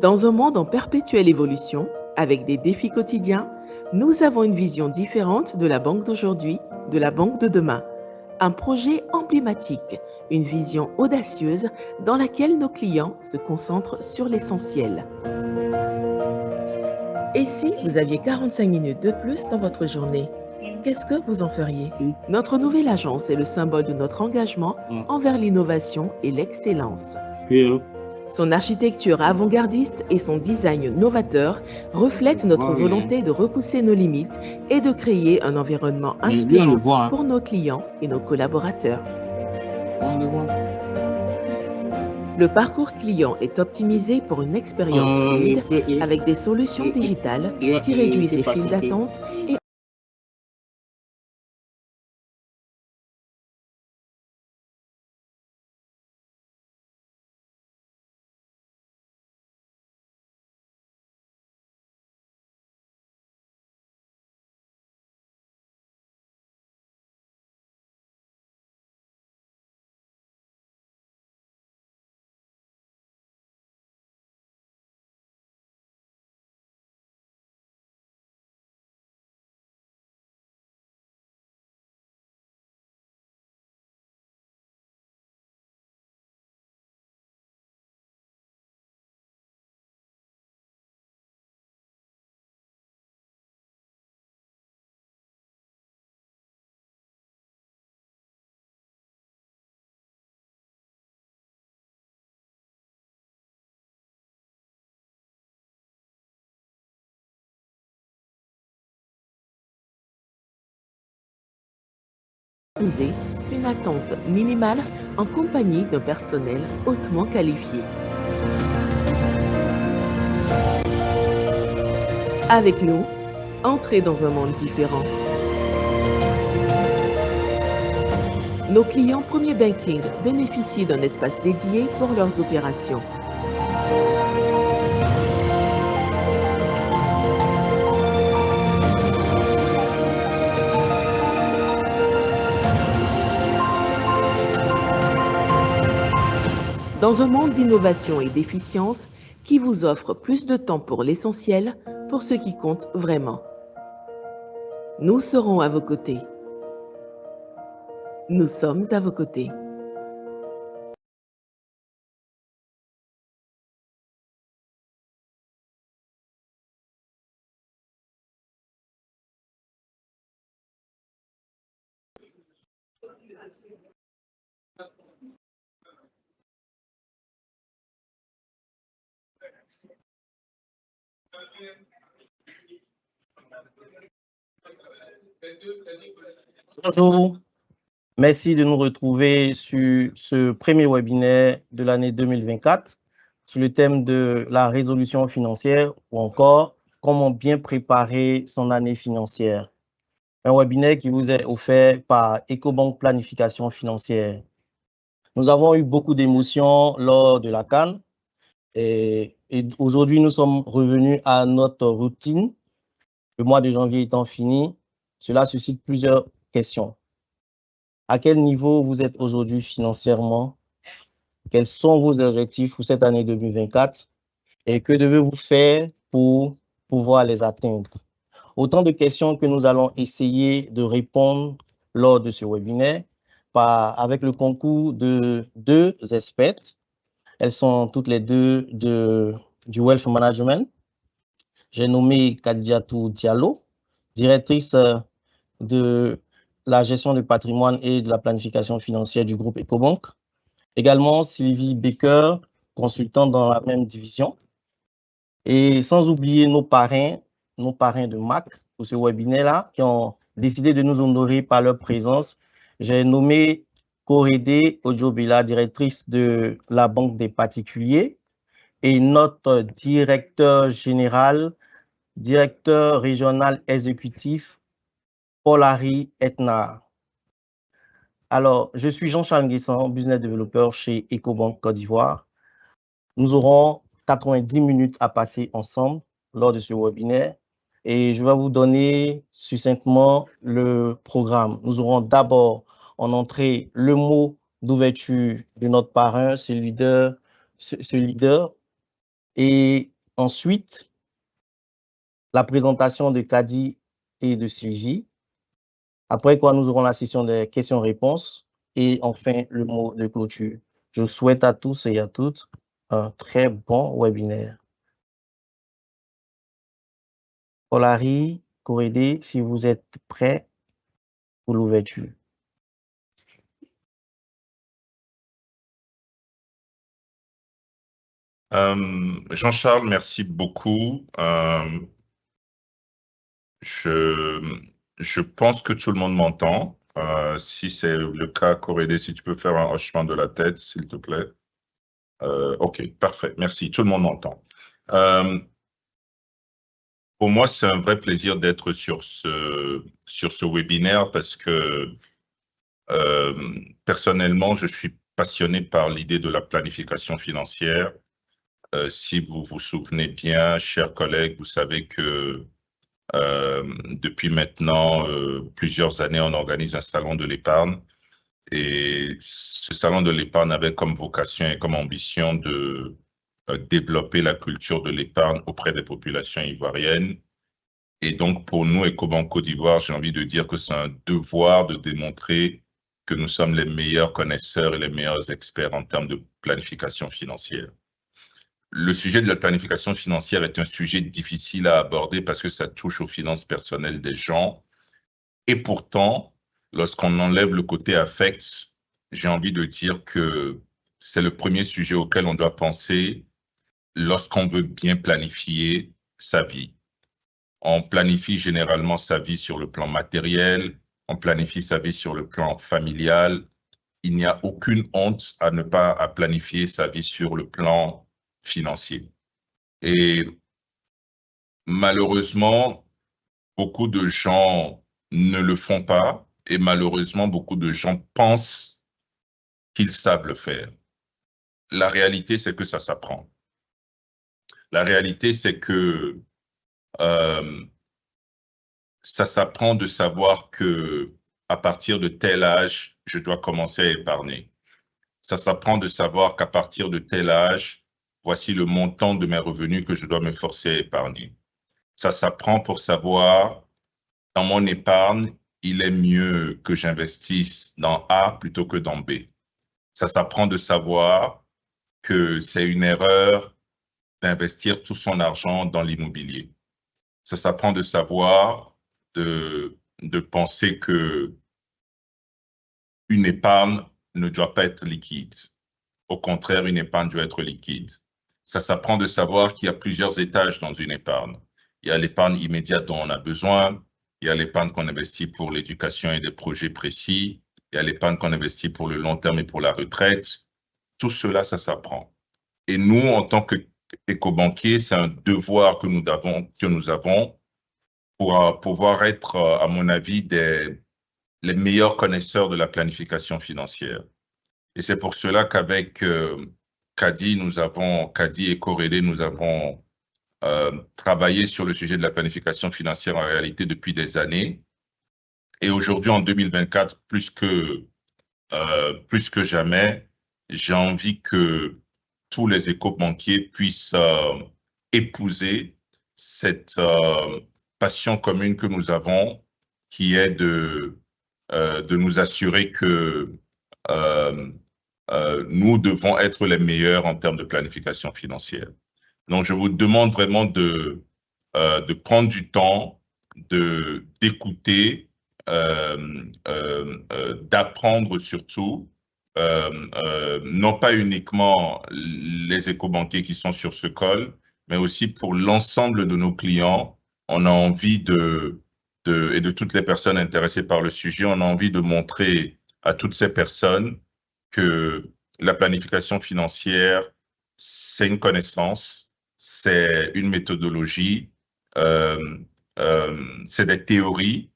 Dans un monde en perpétuelle évolution, avec des défis quotidiens, nous avons une vision différente de la banque d'aujourd'hui, de la banque de demain. Un projet emblématique, une vision audacieuse dans laquelle nos clients se concentrent sur l'essentiel. Et si vous aviez 45 minutes de plus dans votre journée, qu'est-ce que vous en feriez? Notre nouvelle agence est le symbole de notre engagement envers l'innovation et l'excellence. Son architecture avant-gardiste et son design novateur reflètent notre volonté de repousser nos limites et de créer un environnement inspirant pour nos clients et nos collaborateurs. Le parcours client est optimisé pour une expérience fluide avec des solutions digitales qui réduisent les files d'attente et une attente minimale en compagnie d'un personnel hautement qualifié. Avec nous, entrez dans un monde différent. Nos clients Premier Banking bénéficient d'un espace dédié pour leurs opérations. Dans un monde d'innovation et d'efficience qui vous offre plus de temps pour l'essentiel, pour ce qui compte vraiment. Nous serons à vos côtés. Nous sommes à vos côtés. Bonjour, merci de nous retrouver sur ce premier webinaire de l'année 2024 sur le thème de la résolution financière ou encore comment bien préparer son année financière. Un webinaire qui vous est offert par Ecobank Planification Financière. Nous avons eu beaucoup d'émotions lors de la CAN et aujourd'hui nous sommes revenus à notre routine. Le mois de janvier étant fini, cela suscite plusieurs questions. À quel niveau vous êtes aujourd'hui financièrement? Quels sont vos objectifs pour cette année 2024? Et que devez-vous faire pour pouvoir les atteindre? Autant de questions que nous allons essayer de répondre lors de ce webinaire avec le concours de deux expertes. Elles sont toutes les deux du Wealth Management. J'ai nommé Kadiatou Diallo, directrice de la gestion du patrimoine et de la planification financière du groupe Ecobank. Également, Sylvie Baker, consultante dans la même division. Et sans oublier nos parrains de MAC pour ce webinaire-là, qui ont décidé de nous honorer par leur présence. J'ai nommé Korede Ojobila, directrice de la Banque des particuliers, et notre directeur général, directeur régional exécutif, Paul-Harry Etna. Alors, je suis Jean-Charles Nguessan, business developer chez Ecobank Côte d'Ivoire. Nous aurons 90 minutes à passer ensemble lors de ce webinaire et je vais vous donner succinctement le programme. Nous aurons d'abord en entrée le mot d'ouverture de notre parrain, ce leader, et Ensuite, la présentation de Kadi et de Sylvie. Après quoi, nous aurons la session des questions-réponses et enfin le mot de clôture. Je souhaite à tous et à toutes un très bon webinaire. Polari, Corédé, si vous êtes prêts pour l'ouverture. Jean-Charles, merci beaucoup. Je pense que tout le monde m'entend. Si c'est le cas, Corédé, si tu peux faire un hochement de la tête, s'il te plaît. OK, parfait. Merci. Tout le monde m'entend. Pour moi, c'est un vrai plaisir d'être sur ce webinaire parce que personnellement, je suis passionné par l'idée de la planification financière. Si vous vous souvenez bien, chers collègues, vous savez que depuis maintenant plusieurs années, on organise un salon de l'épargne. Et ce salon de l'épargne avait comme vocation et comme ambition de développer la culture de l'épargne auprès des populations ivoiriennes. Et donc, pour nous, Ecobank Côte d'Ivoire, j'ai envie de dire que c'est un devoir de démontrer que nous sommes les meilleurs connaisseurs et les meilleurs experts en termes de planification financière. Le sujet de la planification financière est un sujet difficile à aborder parce que ça touche aux finances personnelles des gens. Et pourtant, lorsqu'on enlève le côté affect, j'ai envie de dire que c'est le premier sujet auquel on doit penser lorsqu'on veut bien planifier sa vie. On planifie généralement sa vie sur le plan matériel, on planifie sa vie sur le plan familial. Il n'y a aucune honte à ne pas planifier sa vie sur le plan financier. Et malheureusement, beaucoup de gens ne le font pas et malheureusement, beaucoup de gens pensent qu'ils savent le faire. La réalité, c'est que ça s'apprend. La réalité, c'est que ça s'apprend de savoir que à partir de tel âge, je dois commencer à épargner. Ça s'apprend de savoir qu'à partir de tel âge, voici le montant de mes revenus que je dois me forcer à épargner. Ça s'apprend pour savoir, dans mon épargne, il est mieux que j'investisse dans A plutôt que dans B. Ça s'apprend de savoir que c'est une erreur d'investir tout son argent dans l'immobilier. Ça s'apprend de savoir, de penser que une épargne ne doit pas être liquide. Au contraire, une épargne doit être liquide. Ça s'apprend de savoir qu'il y a plusieurs étages dans une épargne. Il y a l'épargne immédiate dont on a besoin, il y a l'épargne qu'on investit pour l'éducation et des projets précis, il y a l'épargne qu'on investit pour le long terme et pour la retraite. Tout cela, ça s'apprend. Et nous, en tant qu'éco-banquiers, c'est un devoir que nous avons pour pouvoir être, à mon avis, les meilleurs connaisseurs de la planification financière. Et c'est pour cela qu'avec Kadi et Corédé, nous avons travaillé sur le sujet de la planification financière en réalité depuis des années. Et aujourd'hui, en 2024, plus que jamais, j'ai envie que tous les éco-banquiers puissent épouser cette passion commune que nous avons, qui est de nous assurer que nous devons être les meilleurs en termes de planification financière. Donc, je vous demande vraiment de prendre du temps, d'écouter, d'apprendre surtout, non pas uniquement les éco-banquiers qui sont sur ce call, mais aussi pour l'ensemble de nos clients. On a envie et de toutes les personnes intéressées par le sujet, on a envie de montrer à toutes ces personnes que la planification financière, c'est une connaissance, c'est une méthodologie, c'est des théories,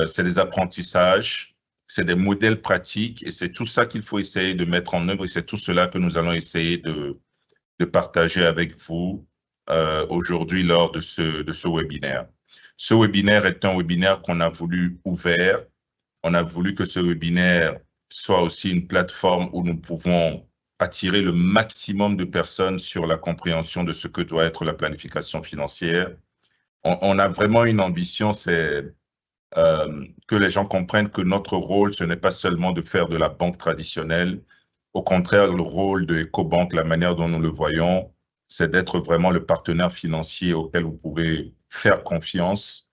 c'est des apprentissages, c'est des modèles pratiques et c'est tout ça qu'il faut essayer de mettre en œuvre et c'est tout cela que nous allons essayer de partager avec vous aujourd'hui lors de ce webinaire. Ce webinaire est un webinaire qu'on a voulu ouvert. On a voulu que ce webinaire soit aussi une plateforme où nous pouvons attirer le maximum de personnes sur la compréhension de ce que doit être la planification financière. On a vraiment une ambition, c'est que les gens comprennent que notre rôle, ce n'est pas seulement de faire de la banque traditionnelle. Au contraire, le rôle de EcoBank, la manière dont nous le voyons, c'est d'être vraiment le partenaire financier auquel vous pouvez faire confiance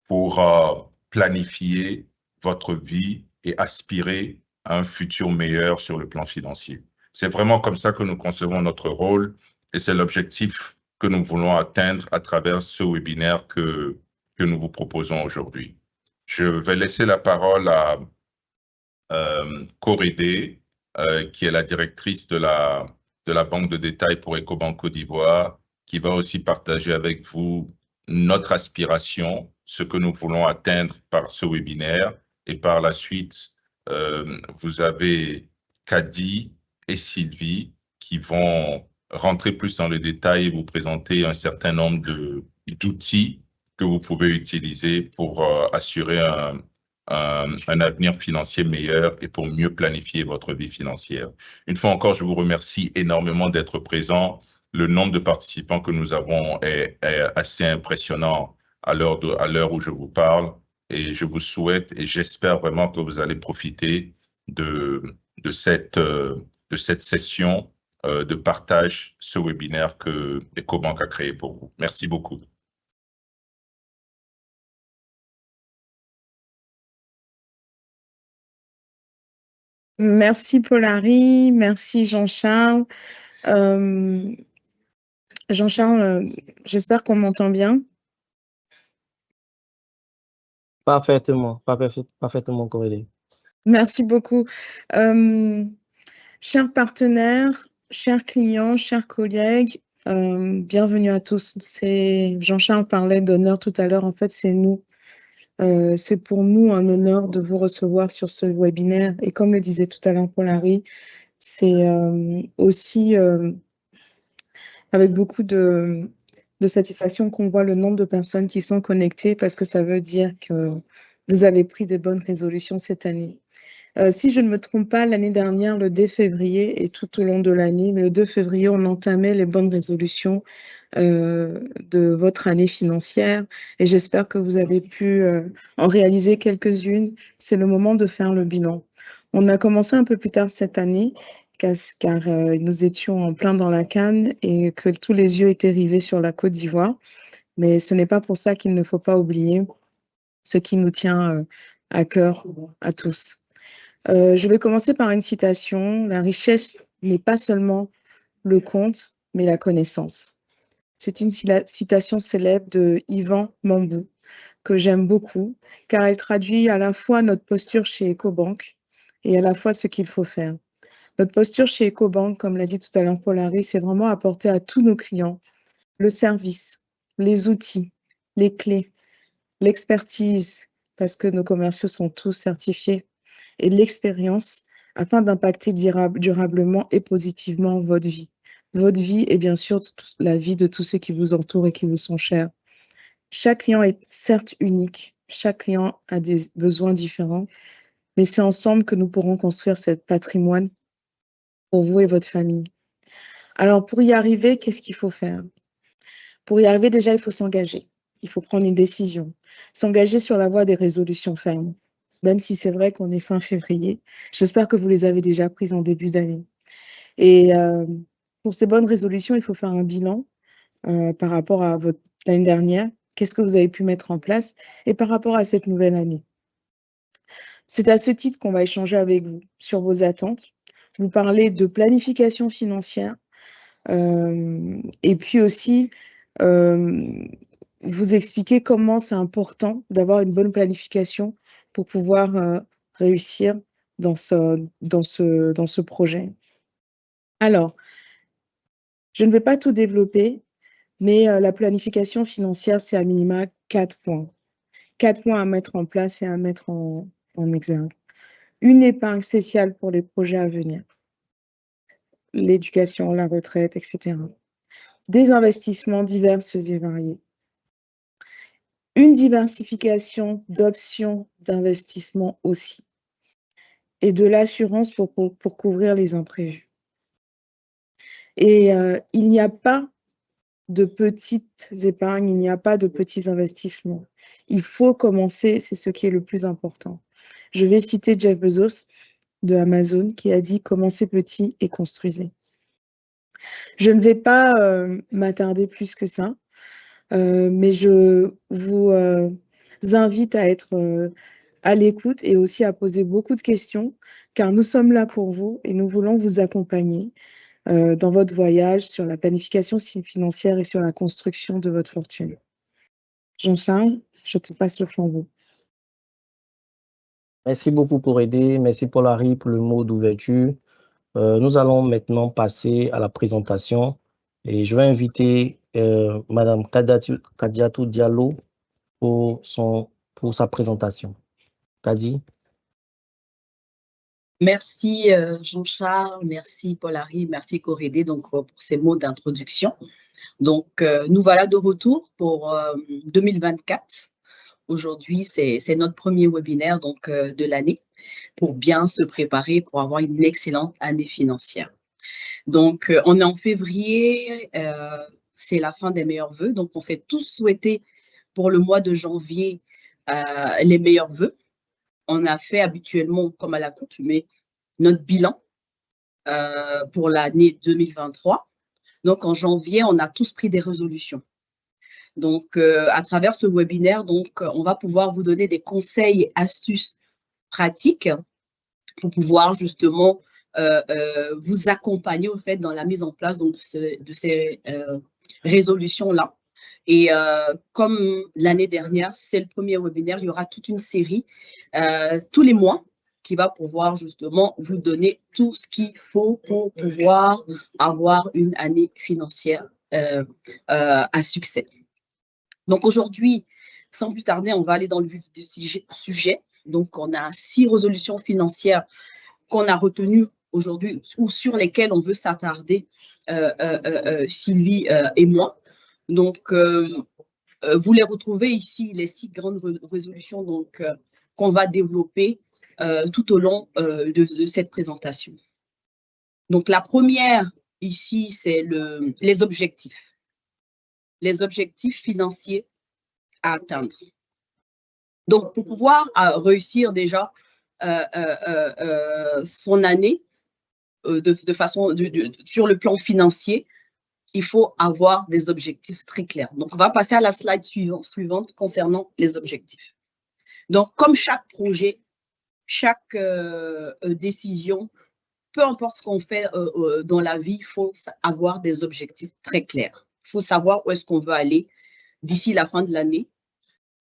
pour planifier votre vie et aspirer à un futur meilleur sur le plan financier. C'est vraiment comme ça que nous concevons notre rôle et c'est l'objectif que nous voulons atteindre à travers ce webinaire que nous vous proposons aujourd'hui. Je vais laisser la parole à Corédé, qui est la directrice de la banque de détail pour EcoBank Côte d'Ivoire, qui va aussi partager avec vous notre aspiration, ce que nous voulons atteindre par ce webinaire. Et par la suite, vous avez Kadi et Sylvie qui vont rentrer plus dans le détail et vous présenter un certain nombre d'outils que vous pouvez utiliser pour assurer un avenir financier meilleur et pour mieux planifier votre vie financière. Une fois encore, je vous remercie énormément d'être présent. Le nombre de participants que nous avons est assez impressionnant à l'heure où je vous parle et je vous souhaite et j'espère vraiment que vous allez profiter de cette session de partage, ce webinaire que EcoBank a créé pour vous. Merci beaucoup. Merci Paul-Henri, merci Jean-Charles. Jean-Charles, j'espère qu'on m'entend bien. Parfaitement, parfaitement corrélé. Merci beaucoup. Chers partenaires, chers clients, chers collègues, bienvenue à tous. Jean-Charles parlait d'honneur tout à l'heure, en fait c'est nous. C'est pour nous un honneur de vous recevoir sur ce webinaire. Et comme le disait tout à l'heure Paul-Henri, c'est aussi avec beaucoup de satisfaction qu'on voit le nombre de personnes qui sont connectées parce que ça veut dire que vous avez pris de bonnes résolutions cette année. Si je ne me trompe pas, l'année dernière, le 2 février et tout au long de l'année, le 2 février, on entamait les bonnes résolutions de votre année financière et j'espère que vous avez pu en réaliser quelques-unes. C'est le moment de faire le bilan. On a commencé un peu plus tard cette année car nous étions en plein dans la canne et que tous les yeux étaient rivés sur la Côte d'Ivoire. Mais ce n'est pas pour ça qu'il ne faut pas oublier ce qui nous tient à cœur à tous. Je vais commencer par une citation. La richesse n'est pas seulement le compte, mais la connaissance. C'est une citation célèbre de Yvan Mambou que j'aime beaucoup, car elle traduit à la fois notre posture chez EcoBank et à la fois ce qu'il faut faire. Notre posture chez EcoBank, comme l'a dit tout à l'heure Paul-Henri, c'est vraiment apporter à tous nos clients le service, les outils, les clés, l'expertise, parce que nos commerciaux sont tous certifiés, et l'expérience afin d'impacter durablement et positivement votre vie. Votre vie et bien sûr la vie de tous ceux qui vous entourent et qui vous sont chers. Chaque client est certes unique, chaque client a des besoins différents, mais c'est ensemble que nous pourrons construire ce patrimoine pour vous et votre famille. Alors, pour y arriver, qu'est-ce qu'il faut faire? Pour y arriver, déjà, il faut s'engager. Il faut prendre une décision. S'engager sur la voie des résolutions fermes. Même si c'est vrai qu'on est fin février, j'espère que vous les avez déjà prises en début d'année. Et pour ces bonnes résolutions, il faut faire un bilan par rapport à l'année dernière. Qu'est-ce que vous avez pu mettre en place et par rapport à cette nouvelle année? C'est à ce titre qu'on va échanger avec vous sur vos attentes, vous parler de planification financière et puis aussi vous expliquer comment c'est important d'avoir une bonne planification pour pouvoir réussir dans ce projet. Alors, je ne vais pas tout développer, mais la planification financière, c'est à minima 4 points. 4 points à mettre en place et à mettre en exergue. Une épargne spéciale pour les projets à venir. L'éducation, la retraite, etc. Des investissements divers et variés. Une diversification d'options d'investissement aussi. Et de l'assurance pour couvrir les imprévus. Et il n'y a pas de petites épargnes, il n'y a pas de petits investissements. Il faut commencer, c'est ce qui est le plus important. Je vais citer Jeff Bezos de Amazon qui a dit « Commencez petit et construisez ». Je ne vais pas m'attarder plus que ça, mais je vous invite à être à l'écoute et aussi à poser beaucoup de questions, car nous sommes là pour vous et nous voulons vous accompagner dans votre voyage sur la planification financière et sur la construction de votre fortune. Jean-Charles, je te passe le flambeau. Merci beaucoup pour aider. Merci Paul-Henri pour le mot d'ouverture. Nous allons maintenant passer à la présentation et je vais inviter Madame Kadiatou Diallo pour sa présentation. Kadi. Merci Jean-Charles, merci Paul-Henri, merci Corédé donc pour ces mots d'introduction. Donc nous voilà de retour pour 2024. Aujourd'hui, c'est notre premier webinaire donc de l'année pour bien se préparer pour avoir une excellente année financière. Donc on est en février, c'est la fin des meilleurs vœux. Donc on s'est tous souhaité pour le mois de janvier les meilleurs vœux. On a fait habituellement, comme à l'accoutumée, notre bilan pour l'année 2023. Donc, en janvier, on a tous pris des résolutions. Donc, à travers ce webinaire, donc, on va pouvoir vous donner des conseils, astuces pratiques pour pouvoir justement vous accompagner au fait dans la mise en place donc, de ces résolutions-là. Et comme l'année dernière, c'est le premier webinaire, il y aura toute une série tous les mois qui va pouvoir justement vous donner tout ce qu'il faut pour pouvoir avoir une année financière à succès. Donc aujourd'hui, sans plus tarder, on va aller dans le vif du sujet. Donc on a 6 résolutions financières qu'on a retenues aujourd'hui ou sur lesquelles on veut s'attarder, Sylvie et moi. Donc, vous les retrouvez ici, les 6 grandes résolutions donc qu'on va développer tout au long de cette présentation. Donc, la première ici, c'est les objectifs. Les objectifs financiers à atteindre. Donc, pour pouvoir réussir déjà son année sur le plan financier, il faut avoir des objectifs très clairs. Donc, on va passer à la slide suivante concernant les objectifs. Donc, comme chaque projet, chaque décision, peu importe ce qu'on fait dans la vie, il faut avoir des objectifs très clairs. Il faut savoir où est-ce qu'on veut aller d'ici la fin de l'année,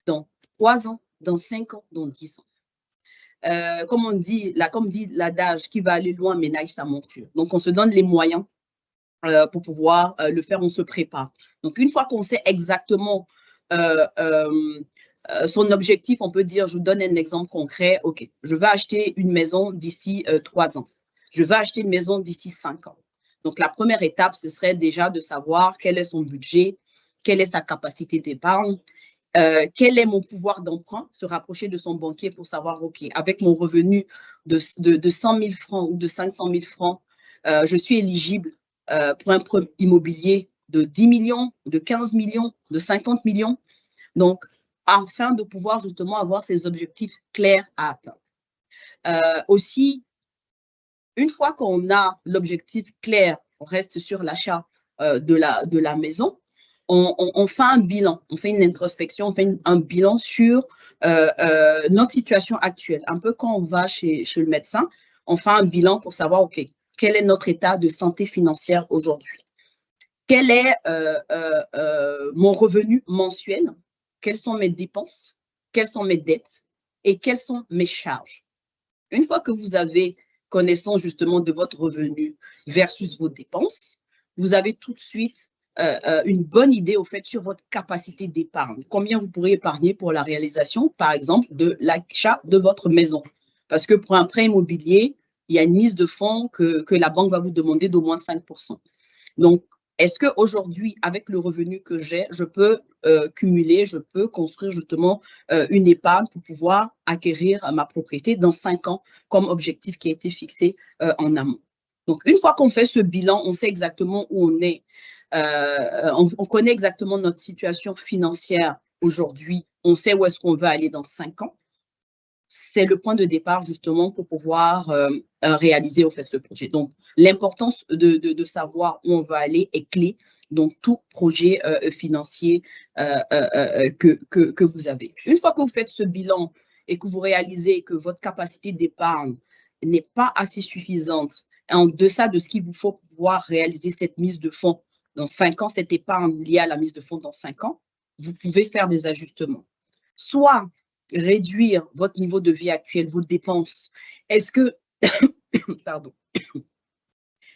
dans 3 ans, dans 5 ans, dans 10 ans. Comme dit l'adage, qui va aller loin ménage sa monture. Donc, on se donne les moyens pour pouvoir le faire, on se prépare. Donc, une fois qu'on sait exactement son objectif, on peut dire, je vous donne un exemple concret, ok, je vais acheter une maison d'ici 3 ans. Je vais acheter une maison d'ici 5 ans. Donc, la première étape, ce serait déjà de savoir quel est son budget, quelle est sa capacité d'épargne, quel est mon pouvoir d'emprunt, se rapprocher de son banquier pour savoir, ok, avec mon revenu de 100 000 francs ou de 500 000 francs, je suis éligible pour un prêt immobilier de 10 millions, de 15 millions, de 50 millions. Donc, afin de pouvoir justement avoir ces objectifs clairs à atteindre. Aussi, une fois qu'on a l'objectif clair, on reste sur l'achat de la maison, on fait un bilan, on fait une introspection, on fait un bilan sur notre situation actuelle. Un peu quand on va chez le médecin, on fait un bilan pour savoir, OK, quel est notre état de santé financière aujourd'hui? Quel est mon revenu mensuel? Quelles sont mes dépenses? Quelles sont mes dettes? Et quelles sont mes charges? Une fois que vous avez connaissance justement de votre revenu versus vos dépenses, vous avez tout de suite une bonne idée au fait sur votre capacité d'épargne. Combien vous pourrez épargner pour la réalisation, par exemple, de l'achat de votre maison? Parce que pour un prêt immobilier, il y a une mise de fonds que la banque va vous demander d'au moins 5%. Donc, est-ce qu'aujourd'hui, avec le revenu que j'ai, je peux cumuler, je peux construire justement une épargne pour pouvoir acquérir ma propriété dans 5 ans comme objectif qui a été fixé en amont? Donc, une fois qu'on fait ce bilan, on sait exactement où on est. On connaît exactement notre situation financière aujourd'hui. On sait où est-ce qu'on va aller dans 5 ans. C'est le point de départ, justement, pour pouvoir réaliser, au fait, ce projet. Donc, l'importance de savoir où on va aller est clé dans tout projet financier que vous avez. Une fois que vous faites ce bilan et que vous réalisez que votre capacité d'épargne n'est pas assez suffisante, en deçà de ce qu'il vous faut pour pouvoir réaliser cette mise de fonds dans 5 ans, cette épargne liée à la mise de fonds dans 5 ans, vous pouvez faire des ajustements. Soit réduire votre niveau de vie actuel, vos dépenses. Est-ce que, pardon,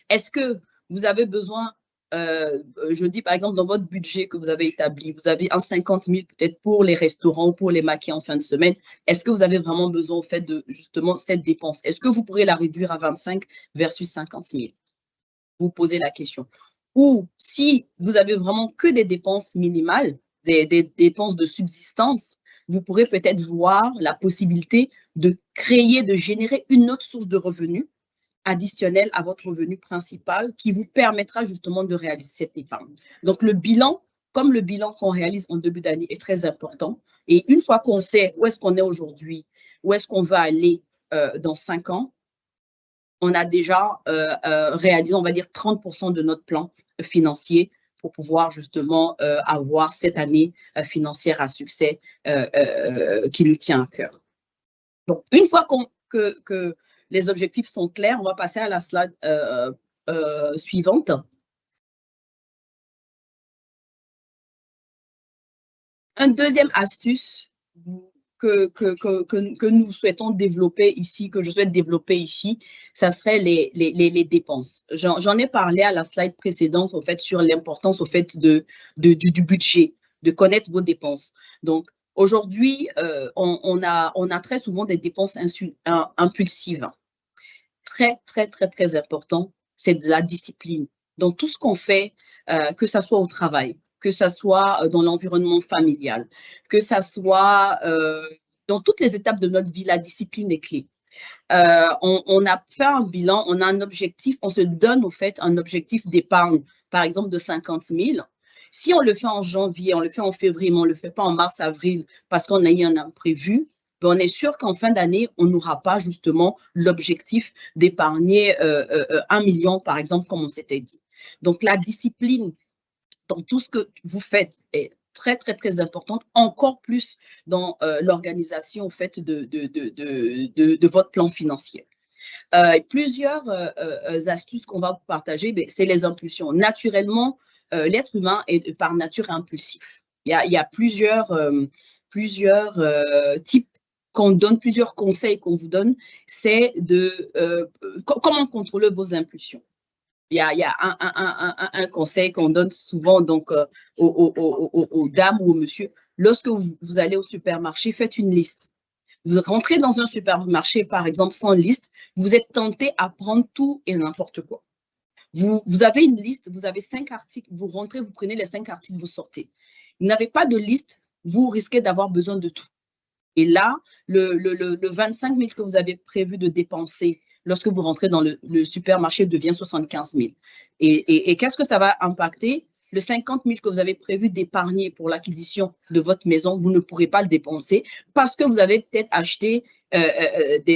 est-ce que vous avez besoin, je dis par exemple dans votre budget que vous avez établi, vous avez un 50 000 peut-être pour les restaurants ou pour les maquis en fin de semaine, est-ce que vous avez vraiment besoin au fait de justement cette dépense? Est-ce que vous pourrez la réduire à 25 versus 50 000? Vous posez la question. Ou si vous avez vraiment que des dépenses minimales, des dépenses de subsistance, vous pourrez peut-être voir la possibilité de créer, de générer une autre source de revenus additionnelle à votre revenu principal qui vous permettra justement de réaliser cette épargne. Donc, le bilan, comme le bilan qu'on réalise en début d'année est très important. Et une fois qu'on sait où est-ce qu'on est aujourd'hui, où est-ce qu'on va aller dans 5 ans, on a déjà réalisé, on va dire, 30% de notre plan financier pour pouvoir justement avoir cette année financière à succès qui nous tient à cœur. Donc, une fois que les objectifs sont clairs, on va passer à la slide suivante. Un deuxième astuce que nous souhaitons développer ici, que je souhaite développer ici, ça serait les dépenses. J'en ai parlé à la slide précédente, en fait, sur l'importance, au fait, du budget, de connaître vos dépenses. Donc, aujourd'hui, on a très souvent des dépenses impulsives. Très, très, très, très important, c'est de la discipline. Dans tout ce qu'on fait, que ça soit au travail, que ça soit dans l'environnement familial, que ça soit dans toutes les étapes de notre vie, la discipline est clé. On a fait un bilan, on a un objectif, on se donne au fait un objectif d'épargne, par exemple de 50 000. Si on le fait en janvier, on le fait en février, mais on ne le fait pas en mars, avril, parce qu'on a eu un imprévu, ben on est sûr qu'en fin d'année, on n'aura pas justement l'objectif d'épargner 1 million, par exemple, comme on s'était dit. Donc, la discipline dans tout ce que vous faites est très, très, très importante, encore plus dans l'organisation, en fait, de votre plan financier. Plusieurs astuces qu'on va vous partager, c'est les impulsions. Naturellement, l'être humain est par nature impulsif. Il y a plusieurs types qu'on donne, plusieurs conseils qu'on vous donne, c'est de comment contrôler vos impulsions. Il y a un conseil qu'on donne souvent donc aux dames ou aux messieurs. Lorsque vous allez au supermarché, faites une liste. Vous rentrez dans un supermarché, par exemple, sans liste, vous êtes tenté à prendre tout et n'importe quoi. Vous avez une liste, vous avez 5 articles, vous rentrez, vous prenez les 5 articles, vous sortez. Vous n'avez pas de liste, vous risquez d'avoir besoin de tout. Et là, le 25 000 que vous avez prévu de dépenser lorsque vous rentrez dans le supermarché devient 75 000. Et qu'est-ce que ça va impacter? Le 50 000 que vous avez prévu d'épargner pour l'acquisition de votre maison, vous ne pourrez pas le dépenser parce que vous avez peut-être acheté des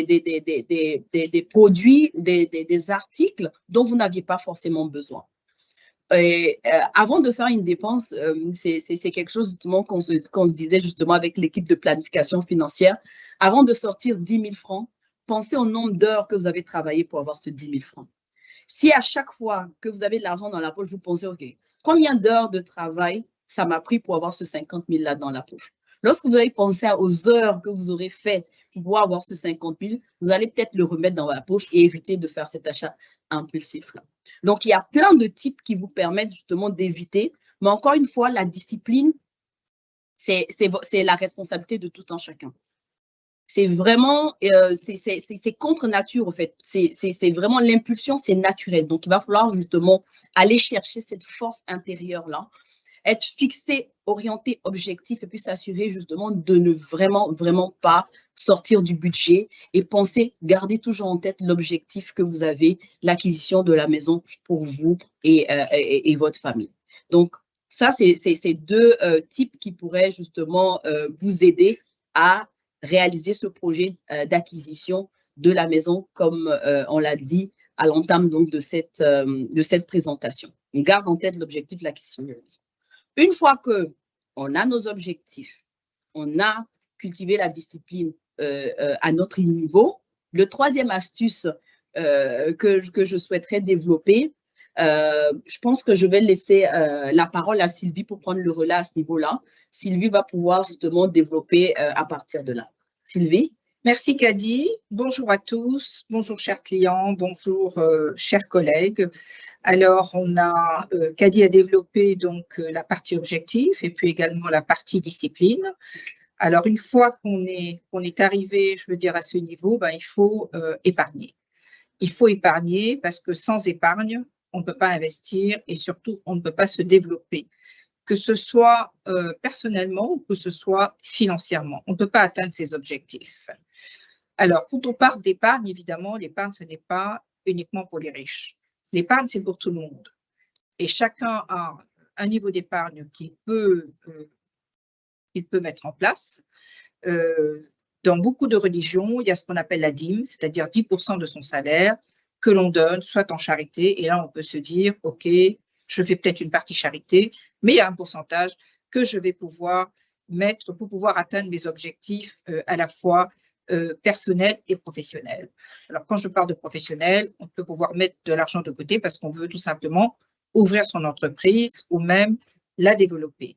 produits, des articles dont vous n'aviez pas forcément besoin. Et, avant de faire une dépense, c'est quelque chose justement qu'on se disait justement avec l'équipe de planification financière. Avant de sortir 10 000 francs, pensez au nombre d'heures que vous avez travaillé pour avoir ce 10 000 francs. Si à chaque fois que vous avez de l'argent dans la poche, vous pensez, OK, combien d'heures de travail ça m'a pris pour avoir ce 50 000 là dans la poche? Lorsque vous allez penser aux heures que vous aurez faites pour pouvoir avoir ce 50 000, vous allez peut-être le remettre dans la poche et éviter de faire cet achat impulsif-là. Donc, il y a plein de types qui vous permettent justement d'éviter. Mais encore une fois, la discipline, c'est la responsabilité de tout un chacun. C'est vraiment, c'est contre nature, en fait. C'est vraiment l'impulsion, c'est naturel. Donc, il va falloir justement aller chercher cette force intérieure-là être fixé, orienté, objectif, et puis s'assurer justement de ne vraiment pas sortir du budget et penser, garder toujours en tête l'objectif que vous avez, l'acquisition de la maison pour vous et votre famille. Donc, ça, c'est ces deux types qui pourraient justement vous aider à réaliser ce projet d'acquisition de la maison, comme on l'a dit à l'entame donc de cette présentation. On garde en tête l'objectif de l'acquisition de la maison. Une fois qu'on a nos objectifs, on a cultivé la discipline à notre niveau, le troisième astuce que je souhaiterais développer, je pense que je vais laisser la parole à Sylvie pour prendre le relais à ce niveau-là. Sylvie va pouvoir justement développer à partir de là. Sylvie? Merci Kadi. Bonjour à tous. Bonjour chers clients. Bonjour chers collègues. Alors, Kadi a développé donc la partie objectif et puis également la partie discipline. Alors, une fois qu'on est arrivé, je veux dire, à ce niveau, ben, il faut épargner. Il faut épargner parce que sans épargne, on ne peut pas investir et surtout, on ne peut pas se développer, que ce soit personnellement ou que ce soit financièrement. On ne peut pas atteindre ses objectifs. Alors, quand on parle d'épargne, évidemment, l'épargne, ce n'est pas uniquement pour les riches. L'épargne, c'est pour tout le monde. Et chacun a un niveau d'épargne qu'il peut mettre en place. Dans beaucoup de religions, il y a ce qu'on appelle la dîme, c'est-à-dire 10% de son salaire que l'on donne, soit en charité. Et là, on peut se dire, OK, je fais peut-être une partie charité, mais il y a un pourcentage que je vais pouvoir mettre pour pouvoir atteindre mes objectifs à la fois personnels et professionnels. Alors, quand je parle de professionnel, on peut pouvoir mettre de l'argent de côté parce qu'on veut tout simplement ouvrir son entreprise ou même la développer.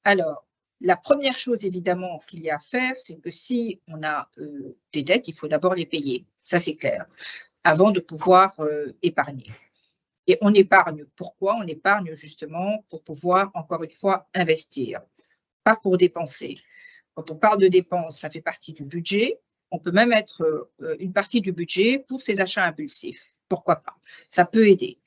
Alors, la première chose, évidemment, qu'il y a à faire, c'est que si on a des dettes, il faut d'abord les payer. Ça, c'est clair, avant de pouvoir épargner. Et on épargne. Pourquoi? On épargne justement pour pouvoir, encore une fois, investir, pas pour dépenser. Quand on parle de dépenses, ça fait partie du budget. On peut même mettre une partie du budget pour ses achats impulsifs. Pourquoi pas? Ça peut aider.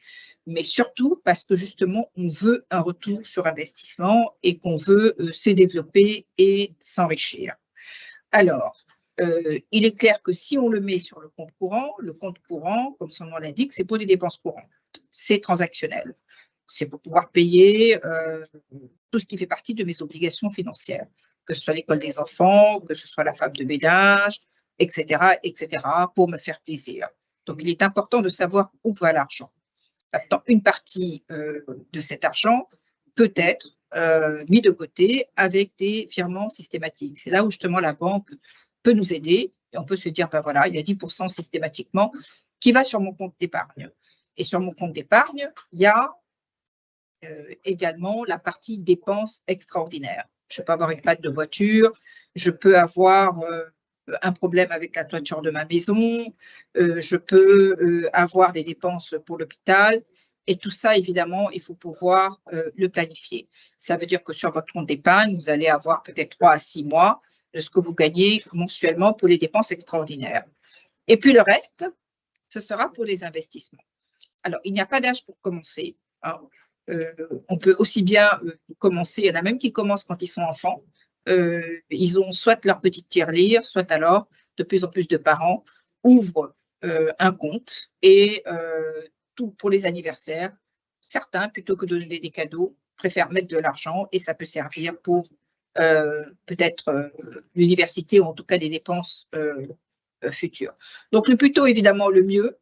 Mais surtout parce que justement, on veut un retour sur investissement et qu'on veut se développer et s'enrichir. Alors, il est clair que si on le met sur le compte courant, comme son nom l'indique, c'est pour les dépenses courantes. C'est transactionnel. C'est pour pouvoir payer tout ce qui fait partie de mes obligations financières, que ce soit l'école des enfants, que ce soit la femme de ménage, etc., pour me faire plaisir. Donc, il est important de savoir où va l'argent. Maintenant, une partie de cet argent peut être mis de côté avec des virements systématiques. C'est là où justement la banque peut nous aider et on peut se dire, ben voilà, il y a 10% systématiquement qui va sur mon compte d'épargne. Et sur mon compte d'épargne, il y a également la partie dépenses extraordinaires. Je peux avoir une panne de voiture, je peux avoir un problème avec la toiture de ma maison, je peux avoir des dépenses pour l'hôpital. Et tout ça, évidemment, il faut pouvoir le planifier. Ça veut dire que sur votre compte d'épargne, vous allez avoir peut-être 3 à 6 mois de ce que vous gagnez mensuellement pour les dépenses extraordinaires. Et puis le reste, ce sera pour les investissements. Alors, il n'y a pas d'âge pour commencer. Hein. On peut aussi bien commencer, il y en a même qui commencent quand ils sont enfants. Ils ont soit leur petite tirelire, soit alors, de plus en plus de parents ouvrent un compte et tout pour les anniversaires. Certains, plutôt que de donner des cadeaux, préfèrent mettre de l'argent et ça peut servir pour peut-être l'université ou en tout cas des dépenses futures. Donc, le plus tôt, évidemment, le mieux.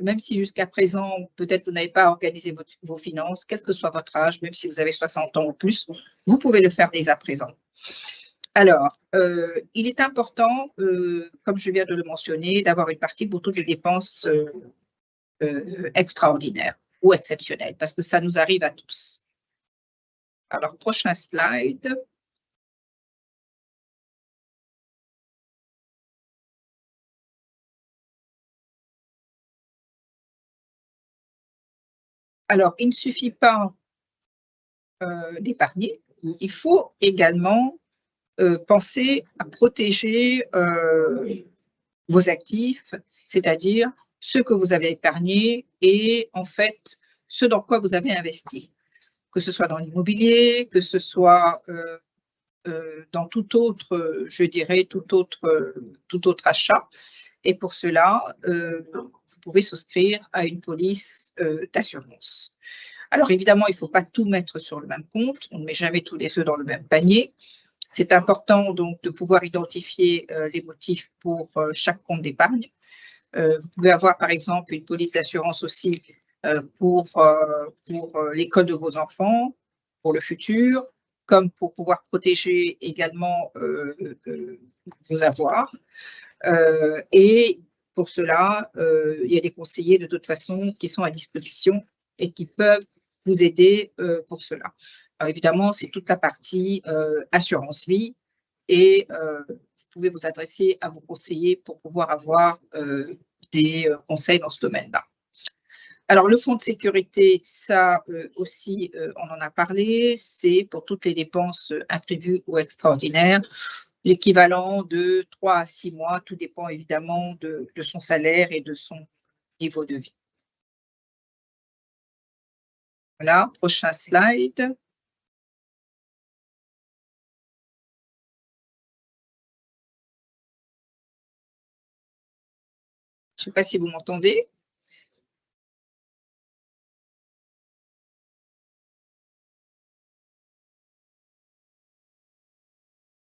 Même si jusqu'à présent, peut-être vous n'avez pas organisé vos finances, quel que soit votre âge, même si vous avez 60 ans ou plus, vous pouvez le faire dès à présent. Alors, il est important, comme je viens de le mentionner, d'avoir une partie pour toutes les dépenses extraordinaires ou exceptionnelles, parce que ça nous arrive à tous. Alors, prochain slide. Alors, il ne suffit pas d'épargner, il faut également penser à protéger vos actifs, c'est-à-dire ce que vous avez épargné et en fait, ce dans quoi vous avez investi. que ce soit dans l'immobilier, que ce soit dans tout autre, je dirais, tout autre achat. Et pour cela, vous pouvez souscrire à une police d'assurance. Alors évidemment, il ne faut pas tout mettre sur le même compte. On ne met jamais tous les œufs dans le même panier. C'est important donc de pouvoir identifier les motifs pour chaque compte d'épargne. Vous pouvez avoir par exemple une police d'assurance aussi pour l'école de vos enfants, pour le futur, comme pour pouvoir protéger également vos avoirs. Et pour cela, il y a des conseillers de toute façon qui sont à disposition et qui peuvent vous aider pour cela. Alors évidemment, c'est toute la partie assurance vie et vous pouvez vous adresser à vos conseillers pour pouvoir avoir des conseils dans ce domaine-là. Alors, le fonds de sécurité, ça aussi, on en a parlé, c'est pour toutes les dépenses imprévues ou extraordinaires, l'équivalent de 3 à 6 mois, tout dépend évidemment de son salaire et de son niveau de vie. Voilà, prochain slide. Je ne sais pas si vous m'entendez.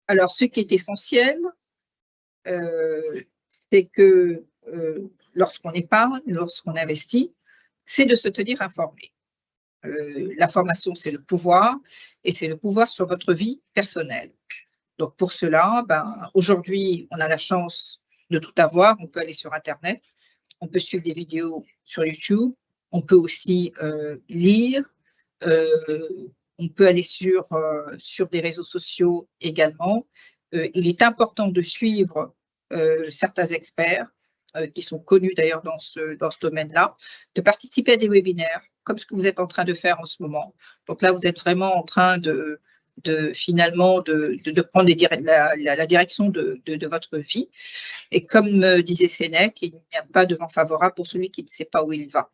Alors, ce qui est essentiel, c'est que lorsqu'on épargne, lorsqu'on investit, c'est de se tenir informé. L'information, c'est le pouvoir, et c'est le pouvoir sur votre vie personnelle. Donc, pour cela, aujourd'hui, on a la chance de tout avoir. On peut aller sur Internet, on peut suivre des vidéos sur YouTube, on peut aussi lire, on peut aller sur des réseaux sociaux également. Il est important de suivre certains experts qui sont connus d'ailleurs dans ce domaine-là, de participer à des webinaires, comme ce que vous êtes en train de faire en ce moment. Donc là, vous êtes vraiment en train finalement de prendre la direction de votre vie. Et comme disait Sénèque, il n'y a pas de vent favorable pour celui qui ne sait pas où il va.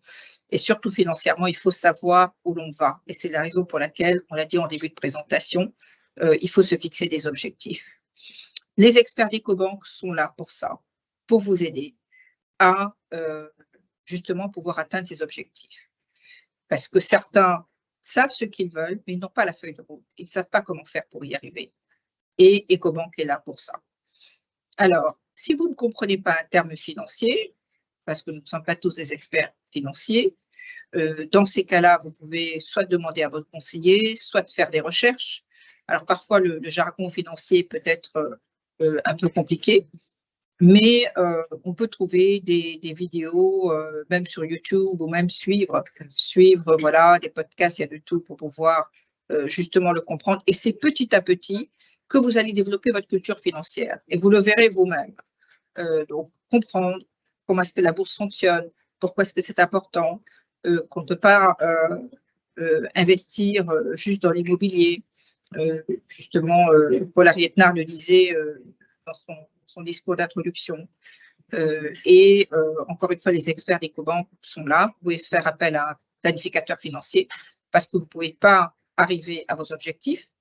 Et surtout financièrement, il faut savoir où l'on va. Et c'est la raison pour laquelle, on l'a dit en début de présentation, il faut se fixer des objectifs. Les experts d'EcoBank sont là pour ça, pour vous aider à justement pouvoir atteindre ces objectifs. Parce que certains savent ce qu'ils veulent, mais ils n'ont pas la feuille de route. Ils ne savent pas comment faire pour y arriver. Et EcoBank est là pour ça. Alors, si vous ne comprenez pas un terme financier, parce que nous ne sommes pas tous des experts financiers, dans ces cas-là, vous pouvez soit demander à votre conseiller, soit faire des recherches. Alors, parfois, le jargon financier peut être un peu compliqué, mais on peut trouver des vidéos, même sur YouTube, ou même suivre voilà, des podcasts, il y a de tout pour pouvoir justement le comprendre. Et c'est petit à petit que vous allez développer votre culture financière. Et vous le verrez vous-même. Donc, comprendre comment est-ce que la bourse fonctionne, pourquoi est-ce que c'est important, qu'on ne peut pas investir juste dans l'immobilier. Justement, Paul-Henri Etnard le disait dans son discours d'introduction. Et encore une fois, les experts d'EcoBank sont là. Vous pouvez faire appel à un planificateur financier parce que vous ne pouvez pas arriver à vos objectifs,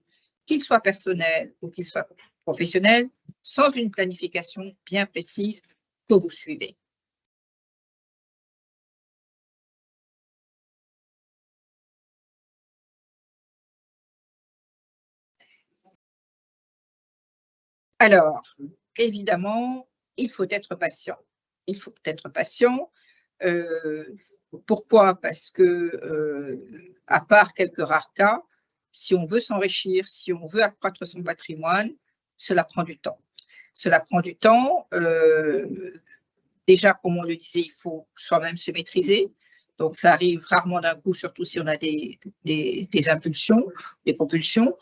qu'ils soient personnels ou qu'ils soient professionnels, sans une planification bien précise que vous suivez. Alors, évidemment, il faut être patient. Il faut être patient. Pourquoi? Parce que, à part quelques rares cas, si on veut s'enrichir, si on veut accroître son patrimoine, cela prend du temps. Cela prend du temps. Déjà, comme on le disait, il faut soi-même se maîtriser. Donc, ça arrive rarement d'un coup, surtout si on a des impulsions, des compulsions.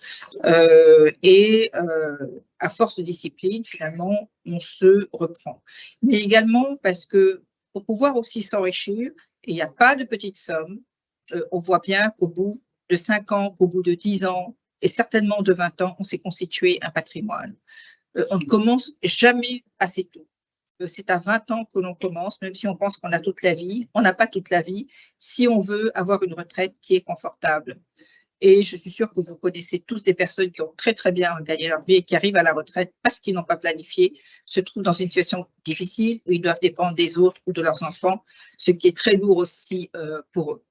À force de discipline, finalement, on se reprend. Mais également parce que pour pouvoir aussi s'enrichir, il n'y a pas de petites sommes. On voit bien qu'au bout de 5 ans, qu'au bout de 10 ans, et certainement de 20 ans, on s'est constitué un patrimoine. On ne commence jamais assez tôt. C'est à 20 ans que l'on commence, même si on pense qu'on a toute la vie. On n'a pas toute la vie si on veut avoir une retraite qui est confortable. Et je suis sûre que vous connaissez tous des personnes qui ont très, très bien gagné leur vie et qui arrivent à la retraite parce qu'ils n'ont pas planifié, se trouvent dans une situation difficile où ils doivent dépendre des autres ou de leurs enfants, ce qui est très lourd aussi pour eux.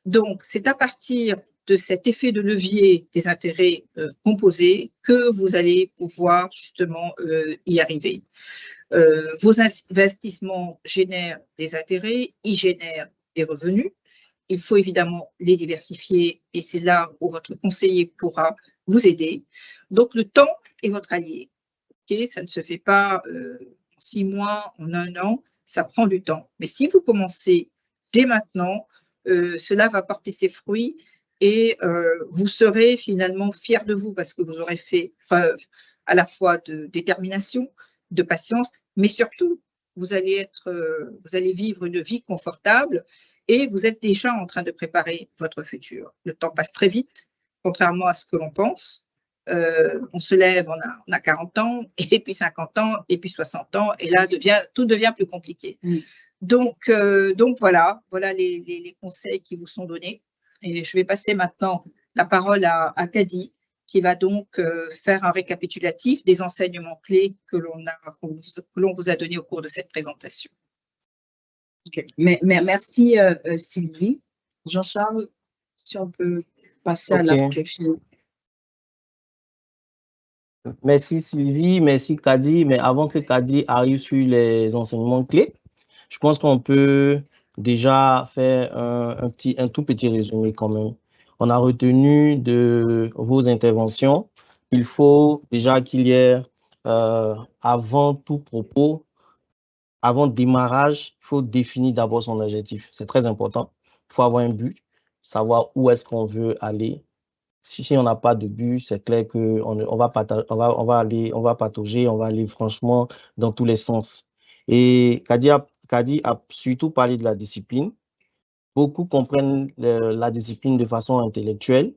Donc, c'est à partir de cet effet de levier des intérêts composés que vous allez pouvoir justement y arriver. Vos investissements génèrent des intérêts, ils génèrent des revenus. Il faut évidemment les diversifier et c'est là où votre conseiller pourra vous aider. Donc, le temps est votre allié. Okay, ça ne se fait pas en 6 mois, en 1 an, ça prend du temps. Mais si vous commencez dès maintenant, cela va porter ses fruits et vous serez finalement fiers de vous parce que vous aurez fait preuve à la fois de détermination, de patience, mais surtout, vous allez vivre une vie confortable et vous êtes déjà en train de préparer votre futur. Le temps passe très vite, contrairement à ce que l'on pense. On se lève, on a 40 ans, et puis 50 ans, et puis 60 ans, et là, tout devient plus compliqué. Donc voilà les conseils qui vous sont donnés. Et je vais passer maintenant la parole à Kadi, qui va donc faire un récapitulatif des enseignements clés que l'on vous a donnés au cours de cette présentation. Okay. Merci Sylvie. Jean-Charles, si on peut passer à la prochaine. Merci Sylvie, merci Kadi, mais avant que Kadi arrive sur les enseignements clés, je pense qu'on peut déjà faire un tout petit résumé quand même. On a retenu de vos interventions, il faut déjà qu'il y ait, avant tout propos, avant démarrage, il faut définir d'abord son objectif. C'est très important. Il faut avoir un but, savoir où est-ce qu'on veut aller. Si on n'a pas de but, c'est clair qu'on va patauger, on va aller franchement dans tous les sens. Et Kadi a surtout parlé de la discipline. Beaucoup comprennent la discipline de façon intellectuelle,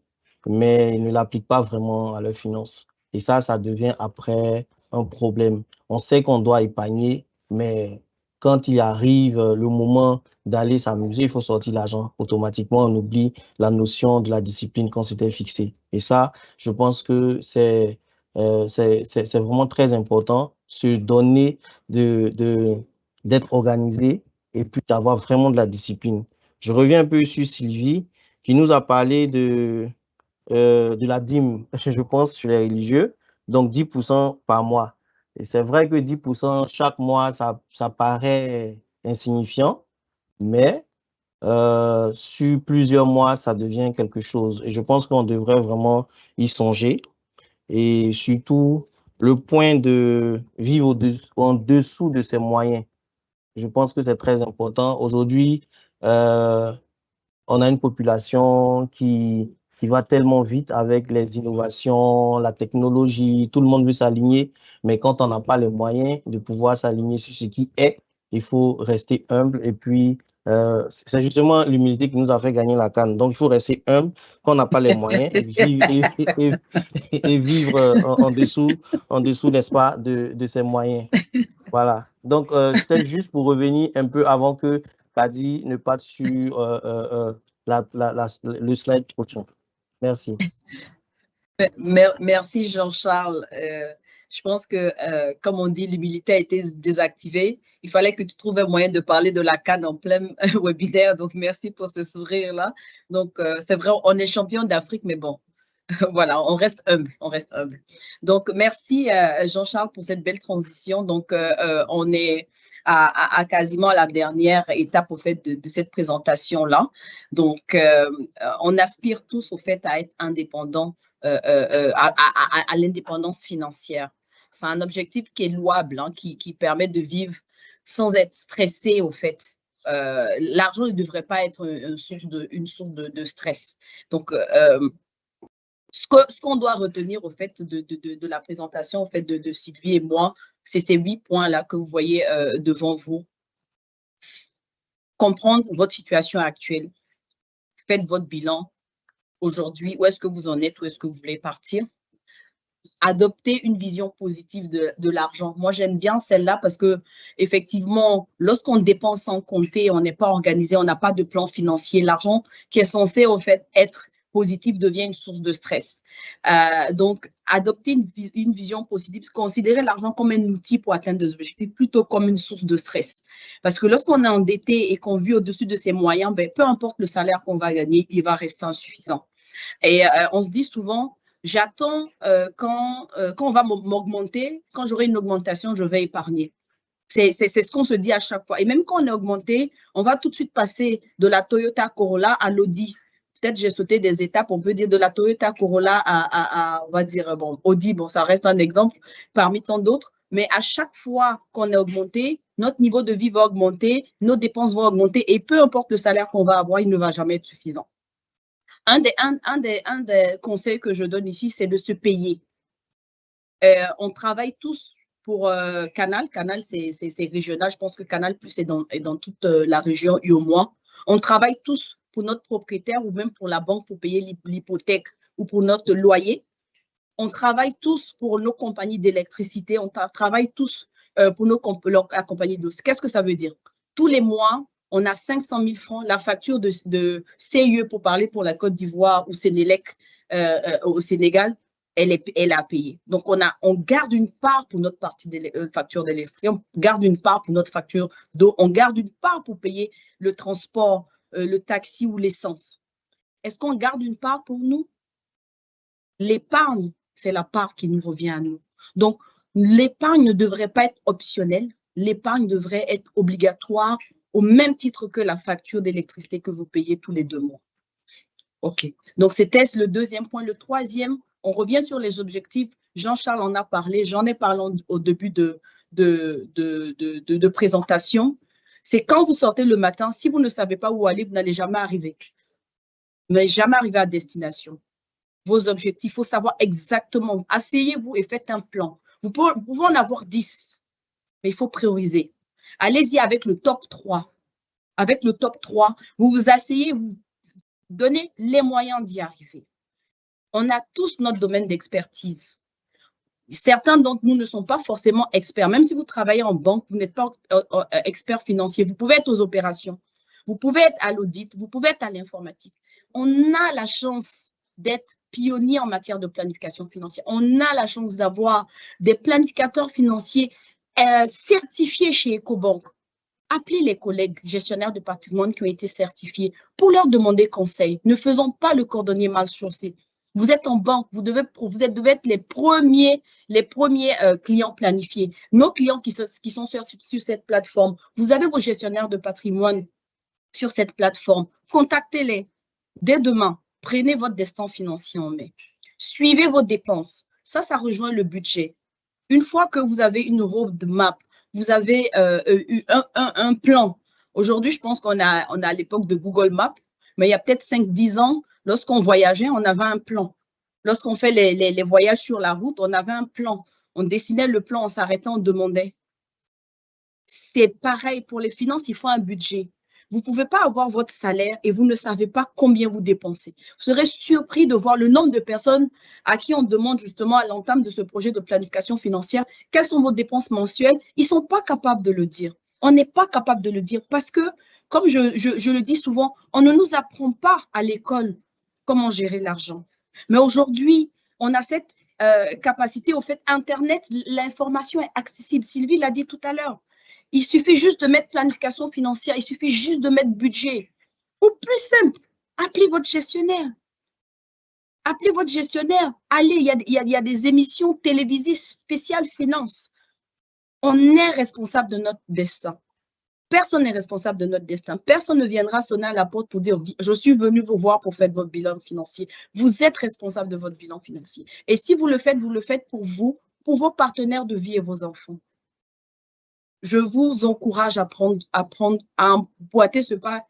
mais ils ne l'appliquent pas vraiment à leurs finances. Et ça devient après un problème. On sait qu'on doit épargner, mais quand il arrive le moment d'aller s'amuser, il faut sortir l'argent. Automatiquement, on oublie la notion de la discipline qu'on s'était fixée. Et ça, je pense que c'est vraiment très important, se donner d'être organisé et puis d'avoir vraiment de la discipline. Je reviens un peu sur Sylvie, qui nous a parlé de la dîme, je pense, sur les religieux, donc 10% par mois. Et c'est vrai que 10% chaque mois, ça paraît insignifiant, mais sur plusieurs mois, ça devient quelque chose. Et je pense qu'on devrait vraiment y songer. Et surtout, le point de vivre en dessous de ses moyens. Je pense que c'est très important. Aujourd'hui, on a une population qui va tellement vite avec les innovations, la technologie, tout le monde veut s'aligner, mais quand on n'a pas les moyens de pouvoir s'aligner sur ce qui est, il faut rester humble et puis c'est justement l'humilité qui nous a fait gagner la CAN. Donc, il faut rester humble quand on n'a pas les moyens et vivre en dessous, n'est-ce pas, de ses moyens. Voilà. Donc, c'était juste pour revenir un peu avant que Kadi ne parte sur le slide prochain. Merci. Merci Jean-Charles. Je pense que, comme on dit, l'humilité a été désactivée. Il fallait que tu trouves un moyen de parler de la CAN en plein webinaire. Donc, merci pour ce sourire-là. Donc, c'est vrai, on est champion d'Afrique, mais bon, voilà, on reste humble, Donc, merci Jean-Charles pour cette belle transition. Donc, on est à quasiment la dernière étape au fait de cette présentation-là. Donc, on aspire tous au fait à être indépendants, à l'indépendance financière. C'est un objectif qui est louable, hein, qui permet de vivre sans être stressé au fait. L'argent ne devrait pas être une source de stress. Donc, ce qu'on doit retenir au fait de la présentation au fait de Sylvie et moi, c'est ces 8 points-là que vous voyez devant vous. Comprendre votre situation actuelle. Faites votre bilan aujourd'hui. Où est-ce que vous en êtes? Où est-ce que vous voulez partir? Adopter une vision positive de l'argent. Moi, j'aime bien celle-là parce que, effectivement, lorsqu'on dépense sans compter, on n'est pas organisé, on n'a pas de plan financier. L'argent qui est censé, au fait, être positive devient une source de stress. Donc, adopter une vision positive, considérer l'argent comme un outil pour atteindre des objectifs plutôt comme une source de stress. Parce que lorsqu'on est endetté et qu'on vit au-dessus de ses moyens, ben, peu importe le salaire qu'on va gagner, il va rester insuffisant. Et on se dit souvent, j'attends quand on va m'augmenter, quand j'aurai une augmentation, je vais épargner. C'est ce qu'on se dit à chaque fois. Et même quand on est augmenté, on va tout de suite passer de la Toyota Corolla à l'Audi. Peut-être j'ai sauté des étapes, on peut dire de la Toyota Corolla à on va dire, bon, Audi, bon, ça reste un exemple parmi tant d'autres. Mais à chaque fois qu'on est augmenté, notre niveau de vie va augmenter, nos dépenses vont augmenter et peu importe le salaire qu'on va avoir, il ne va jamais être suffisant. Un des conseils que je donne ici, c'est de se payer. On travaille tous pour Canal. Canal, c'est régional. Je pense que Canal Plus est dans toute la région UOMOA. On travaille tous pour notre propriétaire ou même pour la banque pour payer l'hypothèque ou pour notre loyer. On travaille tous pour nos compagnies d'électricité. On travaille tous pour la compagnie d'eau. Qu'est-ce que ça veut dire? Tous les mois, on a 500 000 francs. La facture de CIE, pour parler pour la Côte d'Ivoire ou Sénélec au Sénégal, elle est à payer. Donc, on garde une part pour notre partie de facture d'électricité, on garde une part pour notre facture d'eau, on garde une part pour payer le transport, le taxi ou l'essence. Est-ce qu'on garde une part pour nous? L'épargne, c'est la part qui nous revient à nous. Donc, l'épargne ne devrait pas être optionnelle. L'épargne devrait être obligatoire au même titre que la facture d'électricité que vous payez tous les 2 mois. OK. Donc, c'était le deuxième point. Le troisième, on revient sur les objectifs. Jean-Charles en a parlé. J'en ai parlé au début de présentation. C'est quand vous sortez le matin, si vous ne savez pas où aller, vous n'allez jamais arriver. Vous n'allez jamais arriver à destination. Vos objectifs, il faut savoir exactement. Asseyez-vous et faites un plan. Vous pouvez en avoir 10, mais il faut prioriser. Allez-y avec le top 3. Avec le top 3, vous vous asseyez, vous donnez les moyens d'y arriver. On a tous notre domaine d'expertise. Certains d'entre nous ne sont pas forcément experts. Même si vous travaillez en banque, vous n'êtes pas expert financier. Vous pouvez être aux opérations. Vous pouvez être à l'audit. Vous pouvez être à l'informatique. On a la chance d'être pionnier en matière de planification financière. On a la chance d'avoir des planificateurs financiers certifiés chez Ecobank. Appelez les collègues gestionnaires de patrimoine qui ont été certifiés pour leur demander conseil. Ne faisons pas le cordonnier mal chaussé. Vous êtes en banque, vous devez être les premiers clients planifiés. Nos clients qui sont sur cette plateforme, vous avez vos gestionnaires de patrimoine sur cette plateforme. Contactez-les dès demain. Prenez votre destin financier en main. Suivez vos dépenses. Ça rejoint le budget. Une fois que vous avez une roadmap, vous avez un plan. Aujourd'hui, je pense qu'on a à l'époque de Google Maps, mais il y a peut-être 5-10 ans, lorsqu'on voyageait, on avait un plan. Lorsqu'on fait les voyages sur la route, on avait un plan. On dessinait le plan, on s'arrêtait, on demandait. C'est pareil pour les finances, il faut un budget. Vous ne pouvez pas avoir votre salaire et vous ne savez pas combien vous dépensez. Vous serez surpris de voir le nombre de personnes à qui on demande justement à l'entame de ce projet de planification financière, quelles sont vos dépenses mensuelles. Ils ne sont pas capables de le dire. On n'est pas capable de le dire parce que, comme je le dis souvent, on ne nous apprend pas à l'école comment gérer l'argent. Mais aujourd'hui, on a cette capacité. Au fait, Internet, l'information est accessible. Sylvie l'a dit tout à l'heure. Il suffit juste de mettre planification financière, il suffit juste de mettre budget. Ou plus simple, appelez votre gestionnaire. Appelez votre gestionnaire. Allez, il y a des émissions télévisées spéciales finances. On est responsable de notre destin. Personne n'est responsable de notre destin. Personne ne viendra sonner à la porte pour dire « Je suis venu vous voir pour faire votre bilan financier ». Vous êtes responsable de votre bilan financier. Et si vous le faites pour vous, pour vos partenaires de vie et vos enfants. Je vous encourage à emboîter ce pas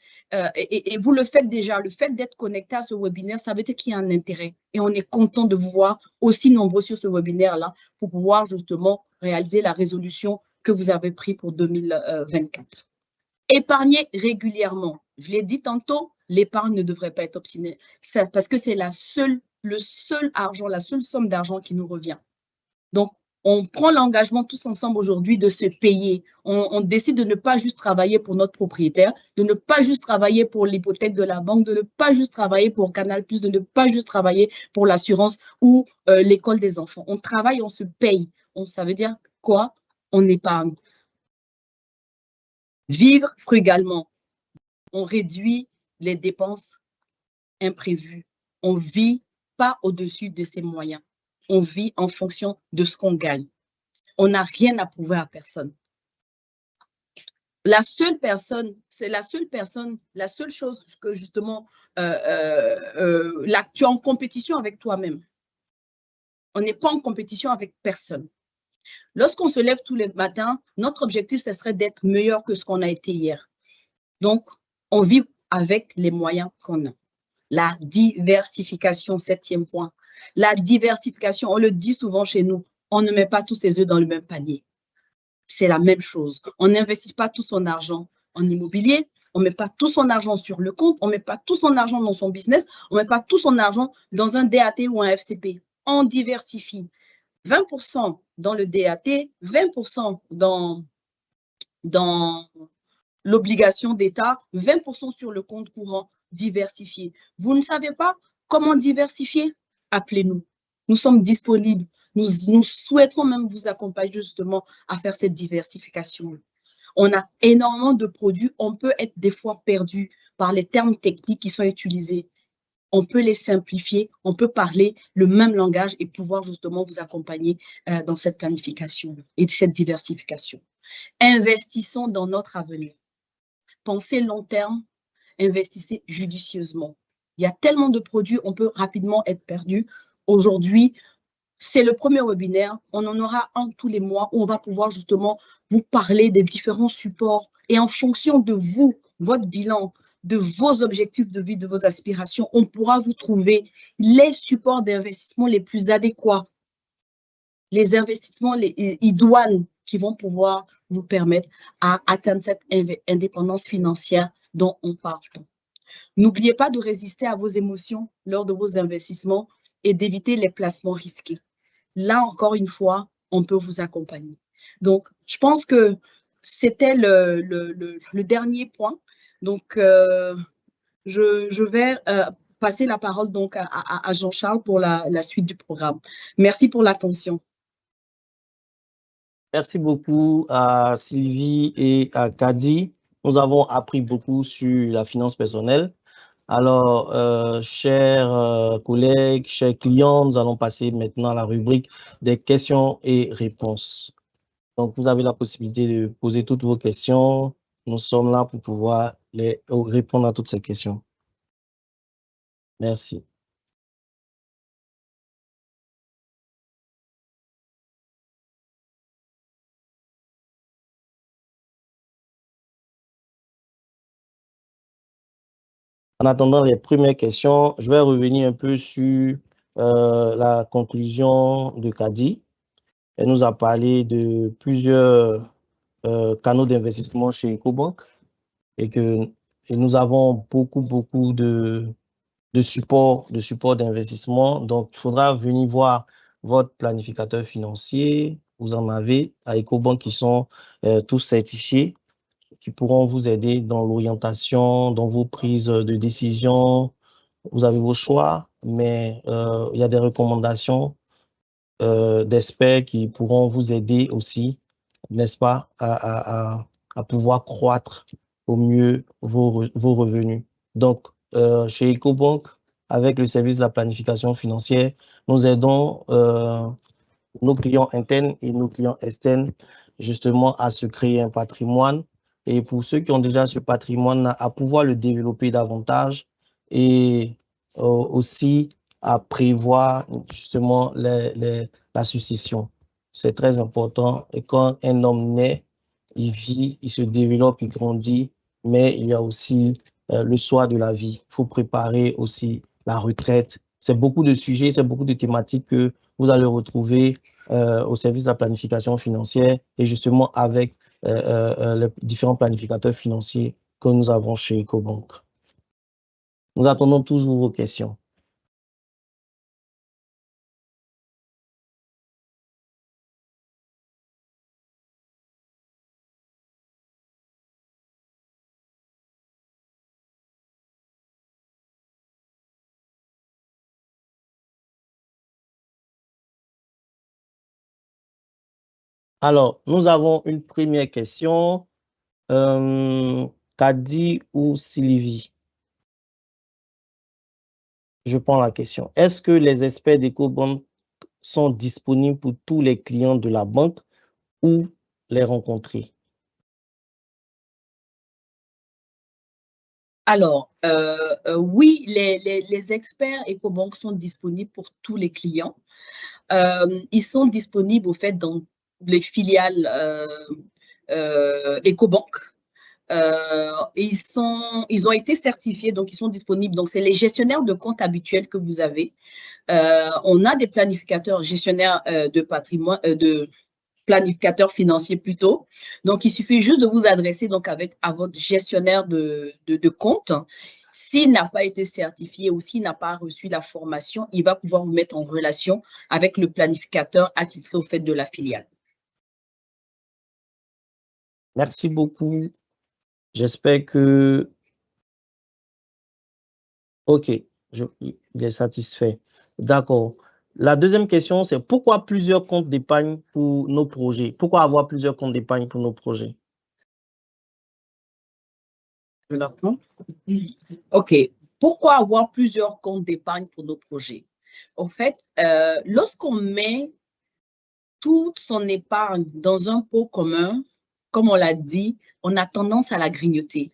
et vous le faites déjà. Le fait d'être connecté à ce webinaire, ça veut dire qu'il y a un intérêt. Et on est content de vous voir aussi nombreux sur ce webinaire-là pour pouvoir justement réaliser la résolution que vous avez prise pour 2024. Épargnez régulièrement. Je l'ai dit tantôt, l'épargne ne devrait pas être optionnelle parce que c'est le seul argent, la seule somme d'argent qui nous revient. Donc, On prend l'engagement tous ensemble aujourd'hui de se payer. On décide de ne pas juste travailler pour notre propriétaire, de ne pas juste travailler pour l'hypothèque de la banque, de ne pas juste travailler pour Canal+, de ne pas juste travailler pour l'assurance ou l'école des enfants. On travaille, on se paye. Ça veut dire quoi? On épargne. Vivre frugalement. On réduit les dépenses imprévues. On vit pas au-dessus de ses moyens. On vit en fonction de ce qu'on gagne. On n'a rien à prouver à personne. La seule chose que justement, là, tu es en compétition avec toi-même. On n'est pas en compétition avec personne. Lorsqu'on se lève tous les matins, notre objectif, ce serait d'être meilleur que ce qu'on a été hier. Donc, on vit avec les moyens qu'on a. La diversification, 7e point. La diversification, on le dit souvent chez nous, on ne met pas tous ses œufs dans le même panier. C'est la même chose. On n'investit pas tout son argent en immobilier, on ne met pas tout son argent sur le compte, on ne met pas tout son argent dans son business, on ne met pas tout son argent dans un DAT ou un FCP. On diversifie. 20% dans le DAT, 20% dans l'obligation d'État, 20% sur le compte courant diversifié. Vous ne savez pas comment diversifier? Appelez-nous. Nous sommes disponibles. Nous souhaiterons même vous accompagner justement à faire cette diversification. On a énormément de produits. On peut être des fois perdu par les termes techniques qui sont utilisés. On peut les simplifier. On peut parler le même langage et pouvoir justement vous accompagner dans cette planification et cette diversification. Investissons dans notre avenir. Pensez long terme, investissez judicieusement. Il y a tellement de produits, on peut rapidement être perdu. Aujourd'hui, c'est le premier webinaire. On en aura un tous les mois où on va pouvoir justement vous parler des différents supports. Et en fonction de vous, votre bilan, de vos objectifs de vie, de vos aspirations, on pourra vous trouver les supports d'investissement les plus adéquats. Les investissements idoines qui vont pouvoir vous permettre à atteindre cette indépendance financière dont on parle. N'oubliez pas de résister à vos émotions lors de vos investissements et d'éviter les placements risqués. Là, encore une fois, on peut vous accompagner. Donc, je pense que c'était le dernier point. Donc, je vais passer la parole donc à Jean-Charles pour la suite du programme. Merci pour l'attention. Merci beaucoup à Sylvie et à Kadi. Nous avons appris beaucoup sur la finance personnelle. Alors, chers collègues, chers clients, nous allons passer maintenant à la rubrique des questions et réponses. Donc, vous avez la possibilité de poser toutes vos questions. Nous sommes là pour pouvoir répondre à toutes ces questions. Merci. En attendant les premières questions, je vais revenir un peu sur la conclusion de Kadi. Elle nous a parlé de plusieurs canaux d'investissement chez Ecobank et nous avons beaucoup de support d'investissement. Donc, il faudra venir voir votre planificateur financier. Vous en avez à Ecobank qui sont tous certifiés, qui pourront vous aider dans l'orientation, dans vos prises de décision. Vous avez vos choix, mais il y a des recommandations d'experts qui pourront vous aider aussi, n'est-ce pas, à pouvoir croître au mieux vos revenus. Donc, chez Ecobank, avec le service de la planification financière, nous aidons nos clients internes et nos clients externes justement à se créer un patrimoine. Et pour ceux qui ont déjà ce patrimoine, à pouvoir le développer davantage et aussi à prévoir justement la succession. C'est très important. Et quand un homme naît, il vit, il se développe, il grandit, mais il y a aussi le soir de la vie. Il faut préparer aussi la retraite. C'est beaucoup de sujets, c'est beaucoup de thématiques que vous allez retrouver au service de la planification financière et justement avec les différents planificateurs financiers que nous avons chez Ecobank. Nous attendons toujours vos questions. Alors, nous avons une première question. Kadi ou Sylvie? Je prends la question. Est-ce que les experts d'Ecobank sont disponibles pour tous les clients de la banque ou les rencontrer? Alors, oui, les experts Ecobank sont disponibles pour tous les clients. Ils sont disponibles, au fait, dans les filiales Ecobank. Ils ont été certifiés, donc ils sont disponibles. Donc, c'est les gestionnaires de compte habituels que vous avez. On a des planificateurs gestionnaires de patrimoine, de planificateur financier plutôt. Donc, il suffit juste de vous adresser donc à votre gestionnaire de compte. S'il n'a pas été certifié ou s'il n'a pas reçu la formation, il va pouvoir vous mettre en relation avec le planificateur attitré au fait de la filiale. Merci beaucoup. J'espère que... OK, il est satisfait. D'accord. La deuxième question, c'est pourquoi plusieurs comptes d'épargne pour nos projets? Pourquoi avoir plusieurs comptes d'épargne pour nos projets? Je la prends. OK. Pourquoi avoir plusieurs comptes d'épargne pour nos projets? En fait, lorsqu'on met toute son épargne dans un pot commun, comme on l'a dit, on a tendance à la grignoter.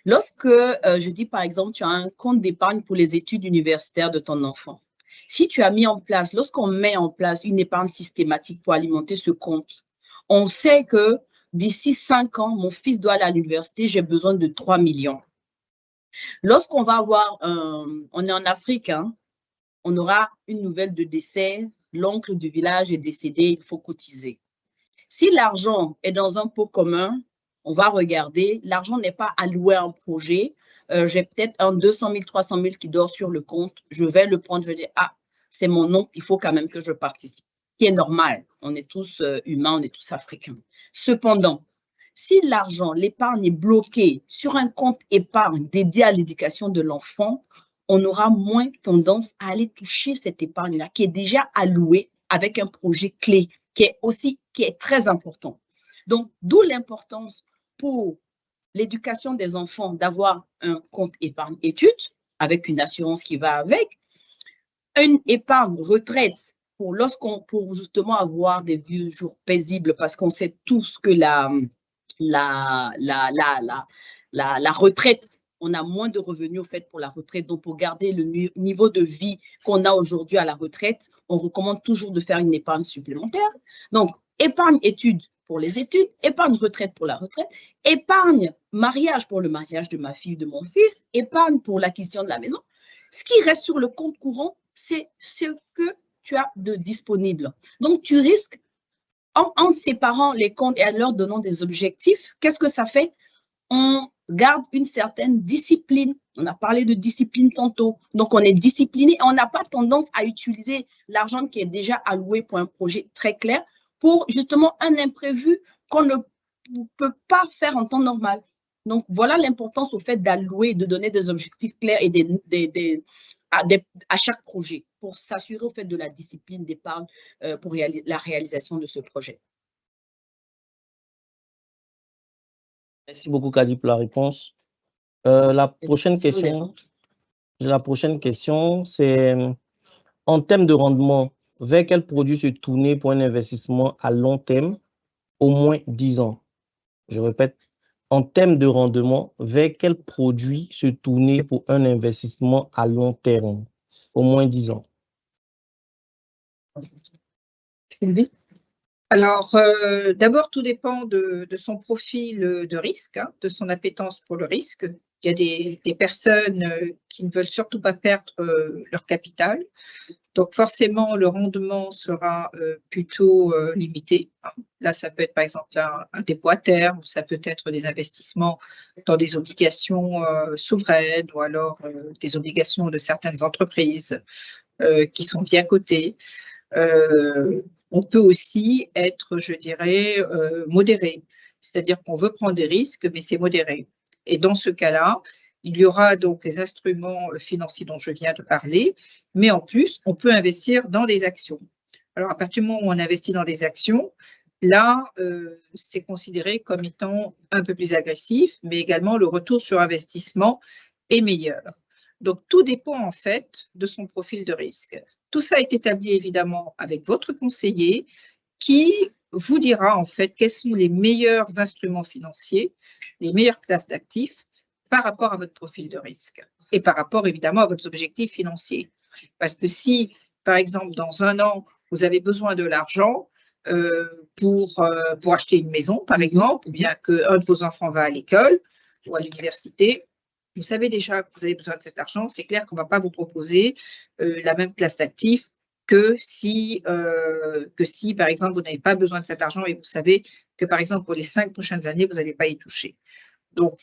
Lorsque, je dis par exemple, tu as un compte d'épargne pour les études universitaires de ton enfant, si tu as mis en place, lorsqu'on met en place une épargne systématique pour alimenter ce compte, on sait que d'ici 5 ans, mon fils doit aller à l'université, j'ai besoin de 3 millions. Lorsqu'on va avoir, on est en Afrique, hein, on aura une nouvelle de décès, l'oncle du village est décédé, il faut cotiser. Si l'argent est dans un pot commun, on va regarder, l'argent n'est pas alloué à un projet, j'ai peut-être un 200 000, 300 000 qui dort sur le compte, je vais le prendre, je vais dire, ah, c'est mon oncle, il faut quand même que je participe, qui est normal, on est tous humains, on est tous africains. Cependant, si l'argent, l'épargne est bloquée sur un compte épargne dédié à l'éducation de l'enfant, on aura moins tendance à aller toucher cette épargne-là qui est déjà allouée avec un projet clé qui est très important. Donc, d'où l'importance pour l'éducation des enfants d'avoir un compte épargne études avec une assurance qui va avec, une épargne retraite pour justement avoir des vieux jours paisibles parce qu'on sait tous que la retraite, on a moins de revenus au fait pour la retraite. Donc, pour garder le niveau de vie qu'on a aujourd'hui à la retraite, on recommande toujours de faire une épargne supplémentaire. Donc, épargne études pour les études, épargne retraite pour la retraite, épargne mariage pour le mariage de ma fille ou de mon fils, épargne pour l'acquisition de la maison. Ce qui reste sur le compte courant, c'est ce que tu as de disponible. Donc, tu risques, en séparant les comptes et en leur donnant des objectifs, qu'est-ce que ça fait? On garde une certaine discipline. On a parlé de discipline tantôt. Donc, on est discipliné et on n'a pas tendance à utiliser l'argent qui est déjà alloué pour un projet très clair pour justement un imprévu qu'on ne peut pas faire en temps normal. Donc, voilà l'importance au fait d'allouer, de donner des objectifs clairs et à chaque projet pour s'assurer au fait de la discipline d'épargne pour la réalisation de ce projet. Merci beaucoup, Kadi, pour la réponse. La prochaine question, c'est en termes de rendement, vers quel produit se tourner pour un investissement à long terme, au moins 10 ans? Je répète, en termes de rendement, vers quel produit se tourner pour un investissement à long terme, au moins 10 ans? Sylvie? Alors, d'abord, tout dépend de son profil de risque, hein, de son appétence pour le risque. Il y a des personnes qui ne veulent surtout pas perdre leur capital. Donc, forcément, le rendement sera plutôt limité. Là, ça peut être, par exemple, un dépôt à terme, ou ça peut être des investissements dans des obligations souveraines, ou alors des obligations de certaines entreprises qui sont bien cotées. On peut aussi être, je dirais, modéré. C'est-à-dire qu'on veut prendre des risques, mais c'est modéré. Et dans ce cas-là, il y aura donc les instruments financiers dont je viens de parler, mais en plus, on peut investir dans des actions. Alors, à partir du moment où on investit dans des actions, là, c'est considéré comme étant un peu plus agressif, mais également le retour sur investissement est meilleur. Donc, tout dépend en fait de son profil de risque. Tout ça est établi évidemment avec votre conseiller qui vous dira en fait quels sont les meilleurs instruments financiers, les meilleures classes d'actifs par rapport à votre profil de risque et par rapport évidemment à votre objectif financier. Parce que si, par exemple, dans un an, vous avez besoin de l'argent pour acheter une maison, par exemple, ou bien qu'un de vos enfants va à l'école ou à l'université, vous savez déjà que vous avez besoin de cet argent, c'est clair qu'on ne va pas vous proposer la même classe d'actifs que si, par exemple, vous n'avez pas besoin de cet argent et vous savez que, par exemple, pour les 5 prochaines années, vous n'allez pas y toucher. Donc,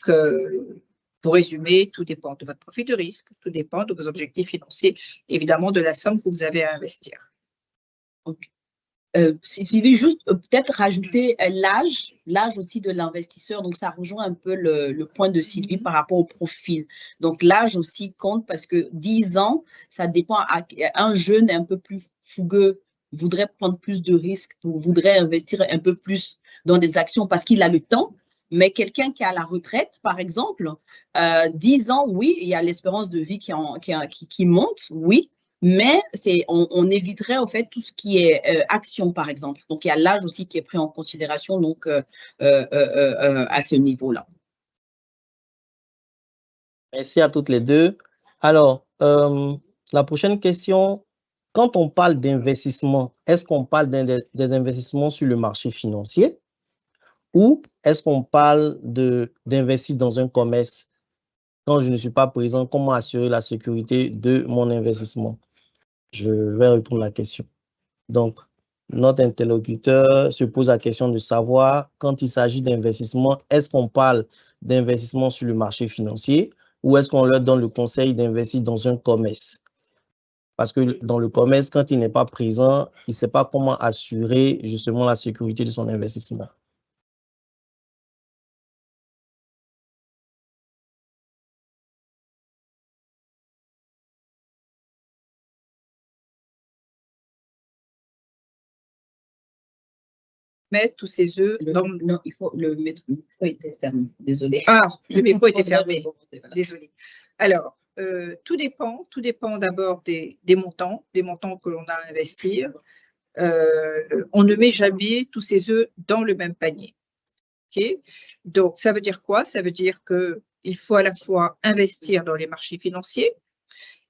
pour résumer, tout dépend de votre profil de risque, tout dépend de vos objectifs financiers, évidemment de la somme que vous avez à investir. Okay. Sylvie, juste peut-être rajouter l'âge aussi de l'investisseur. Donc, ça rejoint un peu le point de Sylvie par rapport au profil. Donc, l'âge aussi compte parce que 10 ans, ça dépend. Un jeune un peu plus fougueux voudrait prendre plus de risques, voudrait investir un peu plus dans des actions parce qu'il a le temps. Mais quelqu'un qui est à la retraite, par exemple, 10 ans, oui, il y a l'espérance de vie qui monte, oui. Mais on éviterait en fait tout ce qui est action, par exemple. Donc, il y a l'âge aussi qui est pris en considération donc, à ce niveau-là. Merci à toutes les deux. Alors, la prochaine question, quand on parle d'investissement, est-ce qu'on parle des investissements sur le marché financier ou est-ce qu'on parle d'investir dans un commerce? Quand je ne suis pas présent, comment assurer la sécurité de mon investissement? Je vais répondre à la question. Donc, notre interlocuteur se pose la question de savoir, quand il s'agit d'investissement, est-ce qu'on parle d'investissement sur le marché financier ou est-ce qu'on leur donne le conseil d'investir dans un commerce? Parce que dans le commerce, quand il n'est pas présent, il ne sait pas comment assurer justement la sécurité de son investissement. Mettre tous ses œufs dans... Non, le micro était fermé, désolé. Ah, le micro était fermé, désolé. Alors, tout dépend d'abord des montants que l'on a à investir. On ne met jamais tous ses œufs dans le même panier. Okay? Donc, ça veut dire quoi? Ça veut dire qu'il faut à la fois investir dans les marchés financiers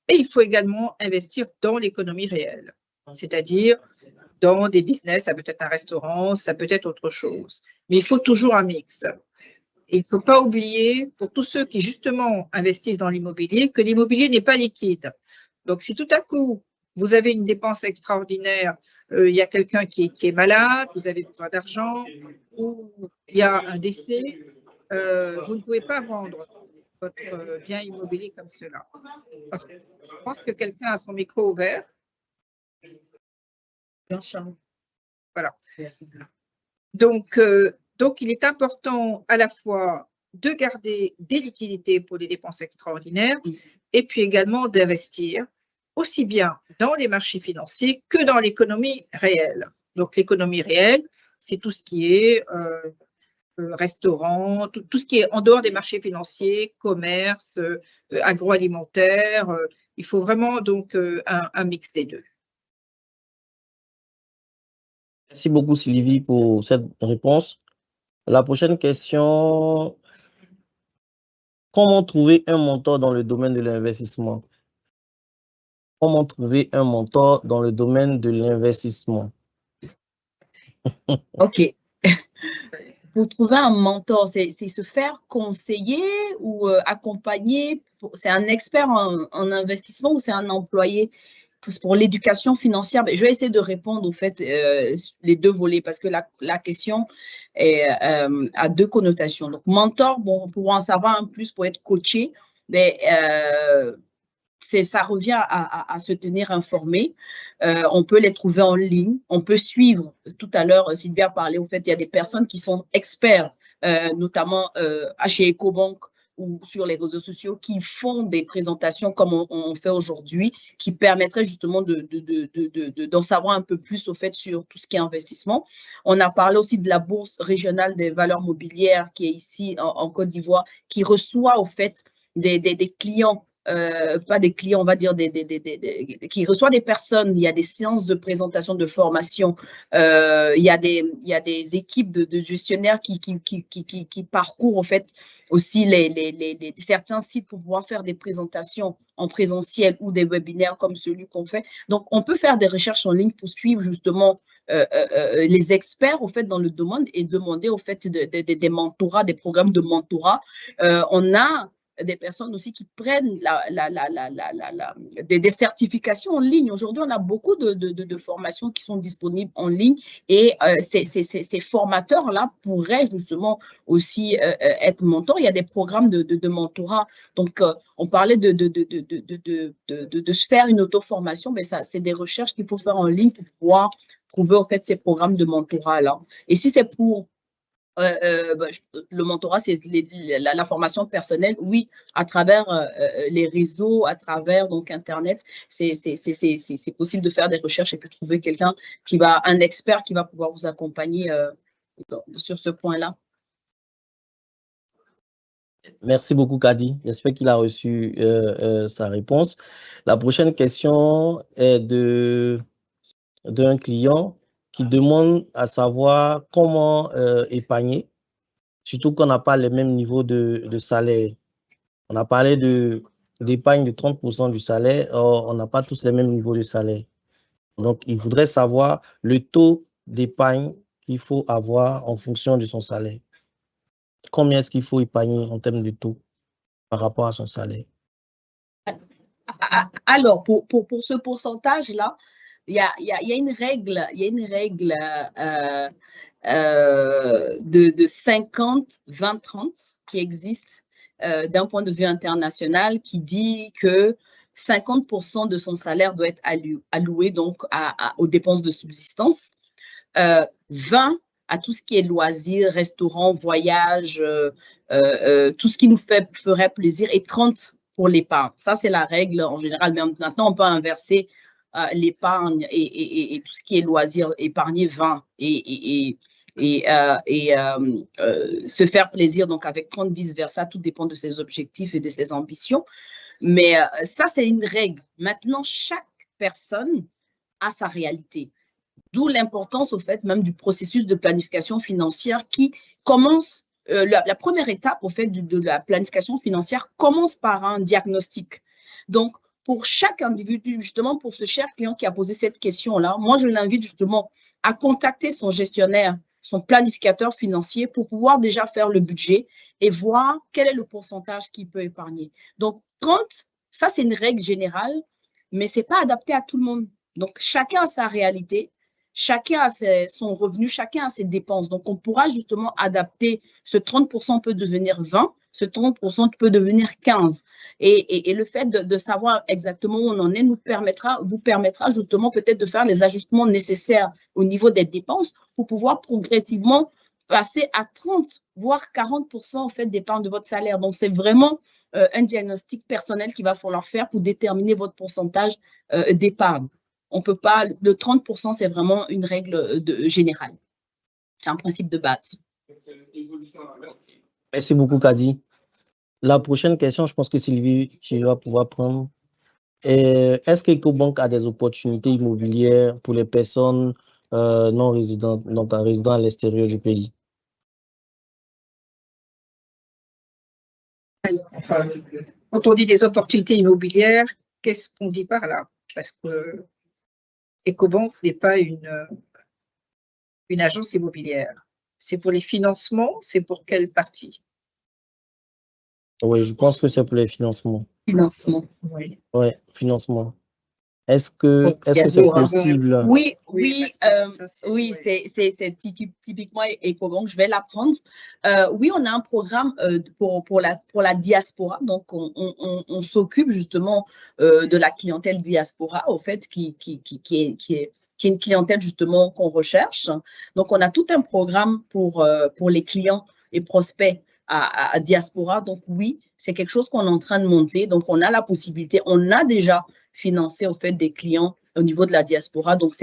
et il faut également investir dans l'économie réelle, c'est-à-dire dans des business, ça peut être un restaurant, ça peut être autre chose. Mais il faut toujours un mix. Et il ne faut pas oublier, pour tous ceux qui justement investissent dans l'immobilier, que l'immobilier n'est pas liquide. Donc, si tout à coup, vous avez une dépense extraordinaire, il y a quelqu'un qui est malade, vous avez besoin d'argent, ou il y a un décès, vous ne pouvez pas vendre votre bien immobilier comme cela. Enfin, je pense que quelqu'un a son micro ouvert. Voilà. Donc, il est important à la fois de garder des liquidités pour des dépenses extraordinaires et puis également d'investir aussi bien dans les marchés financiers que dans l'économie réelle. Donc, l'économie réelle, c'est tout ce qui est restaurant, tout ce qui est en dehors des marchés financiers, commerce, agroalimentaire. Il faut vraiment donc un mix des deux. Merci beaucoup, Sylvie, pour cette réponse. La prochaine question, comment trouver un mentor dans le domaine de l'investissement? Comment trouver un mentor dans le domaine de l'investissement? OK. Pour trouver un mentor, c'est se faire conseiller ou accompagner? C'est un expert en investissement ou c'est un employé? Pour l'éducation financière, je vais essayer de répondre au fait les deux volets parce que la question a deux connotations. Donc, mentor, bon, pour en savoir un plus, pour être coaché, mais ça revient à se tenir informé. On peut les trouver en ligne, on peut suivre. Tout à l'heure, Sylvia parlait, au fait, il y a des personnes qui sont experts, notamment chez EcoBank, ou sur les réseaux sociaux qui font des présentations comme on fait aujourd'hui, qui permettraient justement d'en savoir un peu plus au fait sur tout ce qui est investissement. On a parlé aussi de la Bourse régionale des valeurs mobilières qui est ici en Côte d'Ivoire, qui reçoit au fait des clients, pas des clients, on va dire, qui reçoit des personnes. Il y a des séances de présentation, de formation. Il y a des équipes de gestionnaires qui parcourent en fait aussi certains sites pour pouvoir faire des présentations en présentiel ou des webinaires comme celui qu'on fait. Donc, on peut faire des recherches en ligne pour suivre justement les experts au fait dans le domaine et demander au fait des mentorats, des programmes de mentorat. On a des personnes aussi qui prennent des certifications en ligne. Aujourd'hui, on a beaucoup de formations qui sont disponibles en ligne et ces formateurs-là pourraient justement aussi être mentors. Il y a des programmes de mentorat. Donc, on parlait de se faire une auto-formation, mais ça, c'est des recherches qu'il faut faire en ligne pour pouvoir trouver en fait ces programmes de mentorat-là. Et si c'est pour le mentorat, c'est la formation personnelle, oui, à travers les réseaux, à travers donc Internet, c'est possible de faire des recherches et puis trouver quelqu'un un expert qui va pouvoir vous accompagner sur ce point-là. Merci beaucoup, Kadi. J'espère qu'il a reçu sa réponse. La prochaine question est d'un client qui demande à savoir comment épargner, surtout qu'on n'a pas le même niveau de salaire. On a parlé d'épargne de 30% du salaire, or on n'a pas tous les mêmes niveaux de salaire. Donc, il voudrait savoir le taux d'épargne qu'il faut avoir en fonction de son salaire. Combien est-ce qu'il faut épargner en termes de taux par rapport à son salaire? Alors, pour ce pourcentage-là, il y a une règle, de 50, 20, 30 qui existe d'un point de vue international qui dit que 50% de son salaire doit être alloué donc aux dépenses de subsistance, 20 à tout ce qui est loisirs, restaurants, voyages, tout ce qui nous ferait plaisir, et 30 pour l'épargne. Ça, c'est la règle en général. Mais maintenant, on peut inverser l'épargne et tout ce qui est loisirs, épargner 20 se faire plaisir donc avec 30 vice-versa. Tout dépend de ses objectifs et de ses ambitions. Mais ça, c'est une règle. Maintenant, chaque personne a sa réalité. D'où l'importance, au fait, même du processus de planification financière qui commence, la première étape, au fait, de la planification financière commence par un diagnostic. Donc, pour chaque individu, justement, pour ce cher client qui a posé cette question-là, moi, je l'invite justement à contacter son gestionnaire, son planificateur financier pour pouvoir déjà faire le budget et voir quel est le pourcentage qu'il peut épargner. Donc, 30, ça, c'est une règle générale, mais ce n'est pas adapté à tout le monde. Donc, chacun a sa réalité. Chacun a son revenu, chacun a ses dépenses. Donc, on pourra justement adapter. Ce 30% peut devenir 20, ce 30% peut devenir 15. Et le fait de savoir exactement où on en est vous permettra justement peut-être de faire les ajustements nécessaires au niveau des dépenses pour pouvoir progressivement passer à 30, voire 40% en fait d'épargne de votre salaire. Donc, c'est vraiment un diagnostic personnel qu'il va falloir faire pour déterminer votre pourcentage d'épargne. On ne peut pas, le 30%, c'est vraiment une règle générale. C'est un principe de base. Merci beaucoup, Kadi. La prochaine question, je pense que Sylvie, tu vas pouvoir prendre. Est-ce qu'Ecobank a des opportunités immobilières pour les personnes non résidentes, donc en résidant à l'extérieur du pays? Quand on dit des opportunités immobilières, qu'est-ce qu'on dit par là? Parce que Ecobank n'est pas une agence immobilière. C'est pour les financements, c'est pour quelle partie? Oui, je pense que c'est pour les financements. Financement, oui. Oui, financement. Est-ce que c'est possible? Oui, c'est typiquement Ecobank, je vais l'apprendre. Oui, on a un programme pour la diaspora, donc on s'occupe justement de la clientèle diaspora, au fait, qui est une clientèle justement qu'on recherche. Donc, on a tout un programme pour les clients et prospects à diaspora. Donc oui, c'est quelque chose qu'on est en train de monter. Donc on a la possibilité, on a déjà financé en fait des clients au niveau de la diaspora. Donc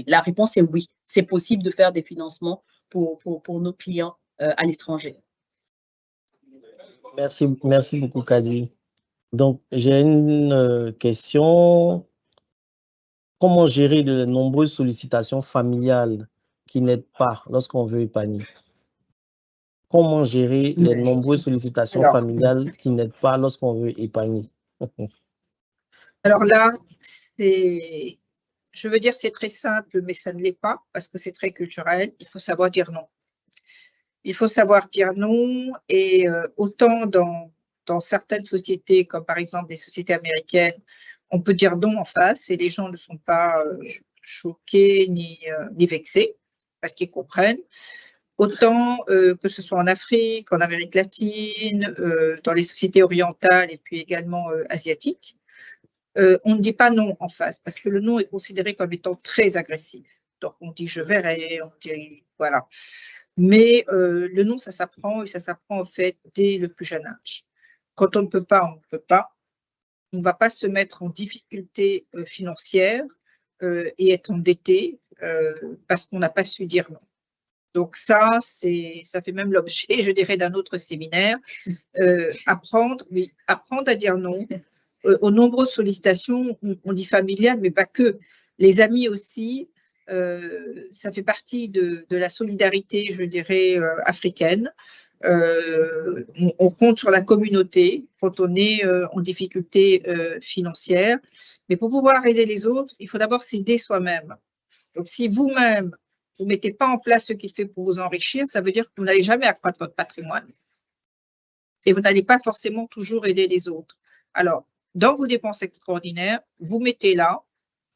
la réponse est oui, c'est possible de faire des financements pour nos clients à l'étranger. Merci beaucoup, Kadi. Donc, j'ai une question. Comment gérer de nombreuses sollicitations familiales qui n'aident pas lorsqu'on veut épargner? Comment gérer les nombreuses sollicitations familiales qui n'aident pas lorsqu'on veut épargner? Alors là, je veux dire c'est très simple, mais ça ne l'est pas parce que c'est très culturel. Il faut savoir dire non. Il faut savoir dire non et autant dans certaines sociétés, comme par exemple les sociétés américaines, on peut dire non en face et les gens ne sont pas choqués ni vexés parce qu'ils comprennent. Autant que ce soit en Afrique, en Amérique latine, dans les sociétés orientales et puis également asiatiques, on ne dit pas non en face parce que le non est considéré comme étant très agressif. Donc on dit je verrai, on dit voilà. Mais le non, ça s'apprend et ça s'apprend en fait dès le plus jeune âge. Quand on ne peut pas, on ne peut pas. On ne va pas se mettre en difficulté financière et être endetté parce qu'on n'a pas su dire non. Donc ça fait même l'objet, je dirais, d'un autre séminaire. Apprendre à dire non. Aux nombreuses sollicitations, on dit familiales, mais pas que. Les amis aussi, ça fait partie de la solidarité, je dirais, africaine. On compte sur la communauté quand on est en difficulté financière. Mais pour pouvoir aider les autres, il faut d'abord s'aider soi-même. Donc, si vous-même, vous ne mettez pas en place ce qu'il fait pour vous enrichir, ça veut dire que vous n'allez jamais accroître votre patrimoine. Et vous n'allez pas forcément toujours aider les autres. Alors, dans vos dépenses extraordinaires, vous mettez là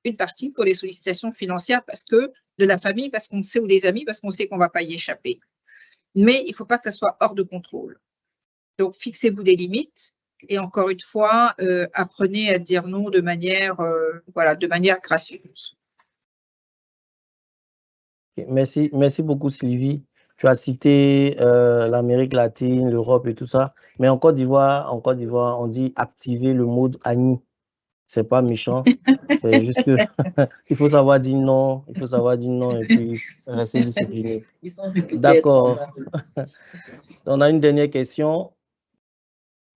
une partie pour les sollicitations financières parce que de la famille, parce qu'on sait, ou des amis, parce qu'on sait qu'on ne va pas y échapper. Mais il ne faut pas que ça soit hors de contrôle. Donc, fixez-vous des limites et encore une fois, apprenez à dire non de manière, de manière gracieuse. Merci beaucoup, Sylvie. Tu as cité l'Amérique latine, l'Europe et tout ça. Mais en Côte d'Ivoire, on dit activer le mode Annie. C'est pas méchant. C'est juste que il faut savoir dire non. Il faut savoir dire non et puis rester discipliné. D'accord. On a une dernière question.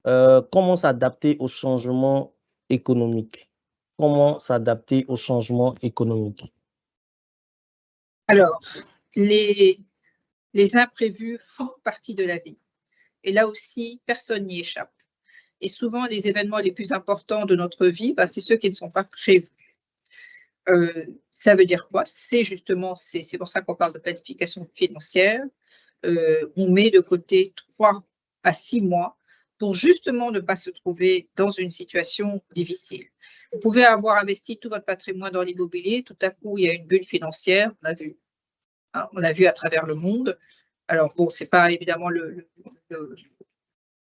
Comment s'adapter au changement économique? Comment s'adapter au changement économique? Alors, les imprévus font partie de la vie. Et là aussi, personne n'y échappe. Et souvent, les événements les plus importants de notre vie, c'est ceux qui ne sont pas prévus. Ça veut dire quoi? C'est justement, c'est pour ça qu'on parle de planification financière. On met de côté 3 à 6 mois pour justement ne pas se trouver dans une situation difficile. Vous pouvez avoir investi tout votre patrimoine dans l'immobilier, tout à coup, il y a une bulle financière, on l'a vu à travers le monde. Alors bon, c'est pas évidemment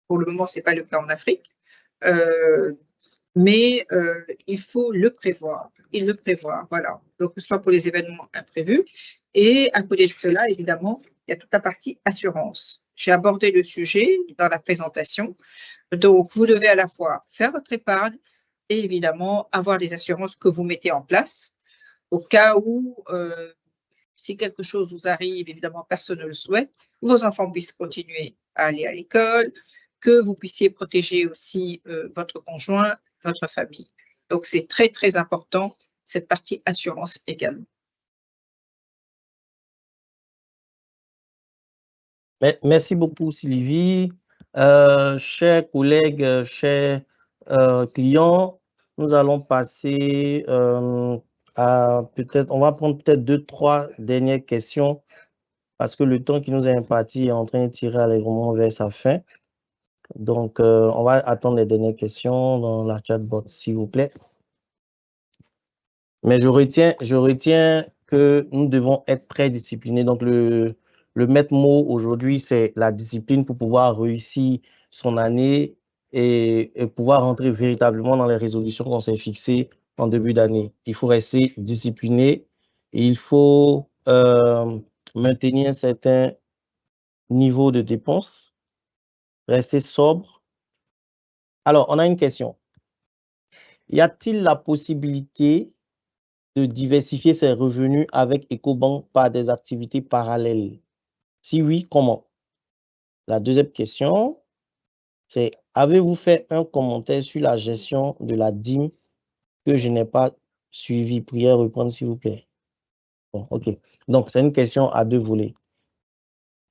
pour le moment, c'est pas le cas en Afrique, mais il faut le prévoir. Voilà. Donc, que ce soit pour les événements imprévus. Et à côté de cela, évidemment, il y a toute la partie assurance. J'ai abordé le sujet dans la présentation. Donc, vous devez à la fois faire votre épargne et évidemment avoir des assurances que vous mettez en place au cas où, si quelque chose vous arrive, évidemment, personne ne le souhaite, vos enfants puissent continuer à aller à l'école, que vous puissiez protéger aussi votre conjoint, votre famille. Donc, c'est très, très important, cette partie assurance également. Merci beaucoup, Sylvie. Chers collègues, chers clients, nous allons passer à peut-être, on va prendre peut-être 2-3 dernières questions parce que le temps qui nous est imparti est en train de tirer allègrement vers sa fin. Donc, on va attendre les dernières questions dans la chatbot, s'il vous plaît. Mais je retiens que nous devons être très disciplinés. Donc, le maître mot aujourd'hui, c'est la discipline pour pouvoir réussir son année et pouvoir rentrer véritablement dans les résolutions qu'on s'est fixées en début d'année. Il faut rester discipliné et il faut maintenir un certain niveau de dépenses rester sobre. Alors, on a une question. Y a-t-il la possibilité de diversifier ses revenus avec Ecobank par des activités parallèles? Si oui, comment? La deuxième question, c'est avez-vous fait un commentaire sur la gestion de la dîme que je n'ai pas suivi? Priez reprendre, s'il vous plaît. Bon, OK. Donc, c'est une question à deux volets.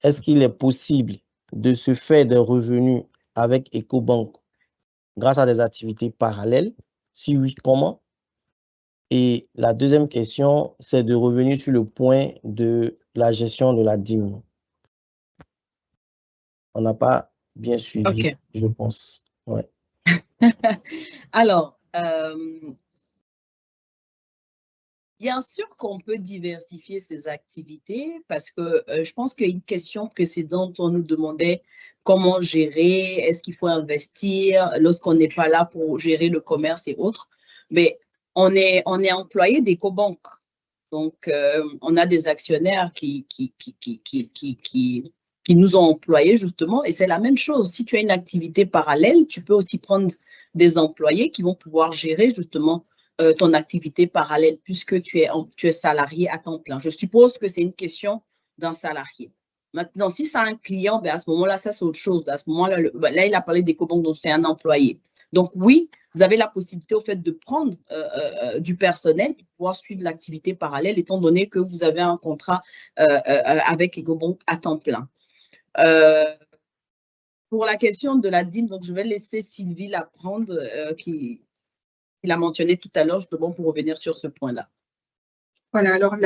Est-ce qu'il est possible de se faire des revenus avec Ecobank grâce à des activités parallèles? Si oui, comment? Et la deuxième question, c'est de revenir sur le point de la gestion de la dîme. On n'a pas bien suivi, je pense. Ouais. Alors, bien sûr qu'on peut diversifier ses activités parce que je pense qu'il y a une question précédente, on nous demandait comment gérer, est-ce qu'il faut investir lorsqu'on n'est pas là pour gérer le commerce et autres. Mais on est employé d'Ecobank. Donc, on a des actionnaires qui nous ont employés justement et c'est la même chose. Si tu as une activité parallèle, tu peux aussi prendre des employés qui vont pouvoir gérer justement ton activité parallèle puisque tu es salarié à temps plein. Je suppose que c'est une question d'un salarié. Maintenant, si c'est un client, ben à ce moment-là, ça c'est autre chose. À ce moment-là, là, il a parlé d'Ecobank, donc c'est un employé. Donc oui, vous avez la possibilité au fait de prendre du personnel pour pouvoir suivre l'activité parallèle étant donné que vous avez un contrat avec Ecobank à temps plein. Pour la question de la dîme, donc je vais laisser Sylvie la prendre, qui l'a mentionné tout à l'heure, justement pour revenir sur ce point-là. Voilà, alors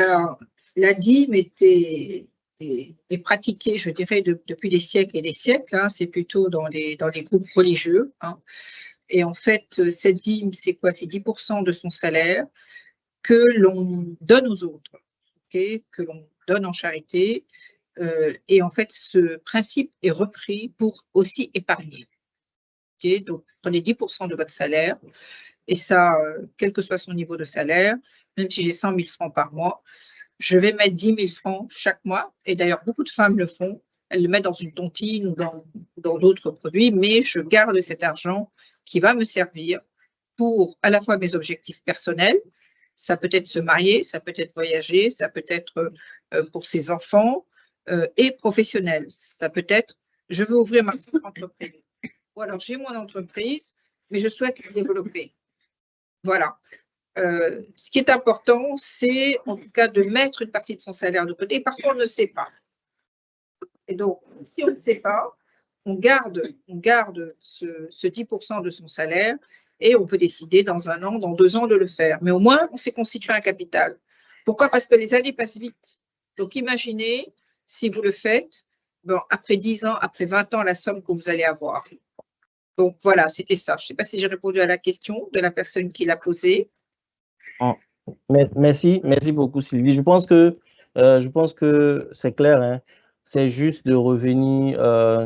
la dîme est pratiquée, je dirais, depuis des siècles et des siècles. Hein, c'est plutôt dans les groupes religieux. Hein. Et en fait, cette dîme, c'est quoi? C'est 10% de son salaire que l'on donne aux autres, okay, que l'on donne en charité. Et en fait, ce principe est repris pour aussi épargner. Okay, donc, prenez 10% de votre salaire, et ça, quel que soit son niveau de salaire, même si j'ai 100 000 francs par mois, je vais mettre 10 000 francs chaque mois. Et d'ailleurs, beaucoup de femmes le font. Elles le mettent dans une tontine ou dans d'autres produits, mais je garde cet argent qui va me servir pour à la fois mes objectifs personnels, ça peut être se marier, ça peut être voyager, ça peut être pour ses enfants, et professionnels. Ça peut être, je veux ouvrir ma propre entreprise. Ou alors, j'ai mon entreprise, mais je souhaite la développer. Voilà. Ce qui est important, c'est en tout cas de mettre une partie de son salaire de côté. Parfois, on ne sait pas. Et donc, si on ne sait pas, on garde ce 10% de son salaire et on peut décider dans 1 an, dans 2 ans de le faire. Mais au moins, on s'est constitué un capital. Pourquoi? Parce que les années passent vite. Donc, imaginez, si vous le faites, bon, après 10 ans, après 20 ans, la somme que vous allez avoir. Donc, voilà, c'était ça. Je ne sais pas si j'ai répondu à la question de la personne qui l'a posée. Merci beaucoup, Sylvie. Je pense que c'est clair. Hein. C'est juste de revenir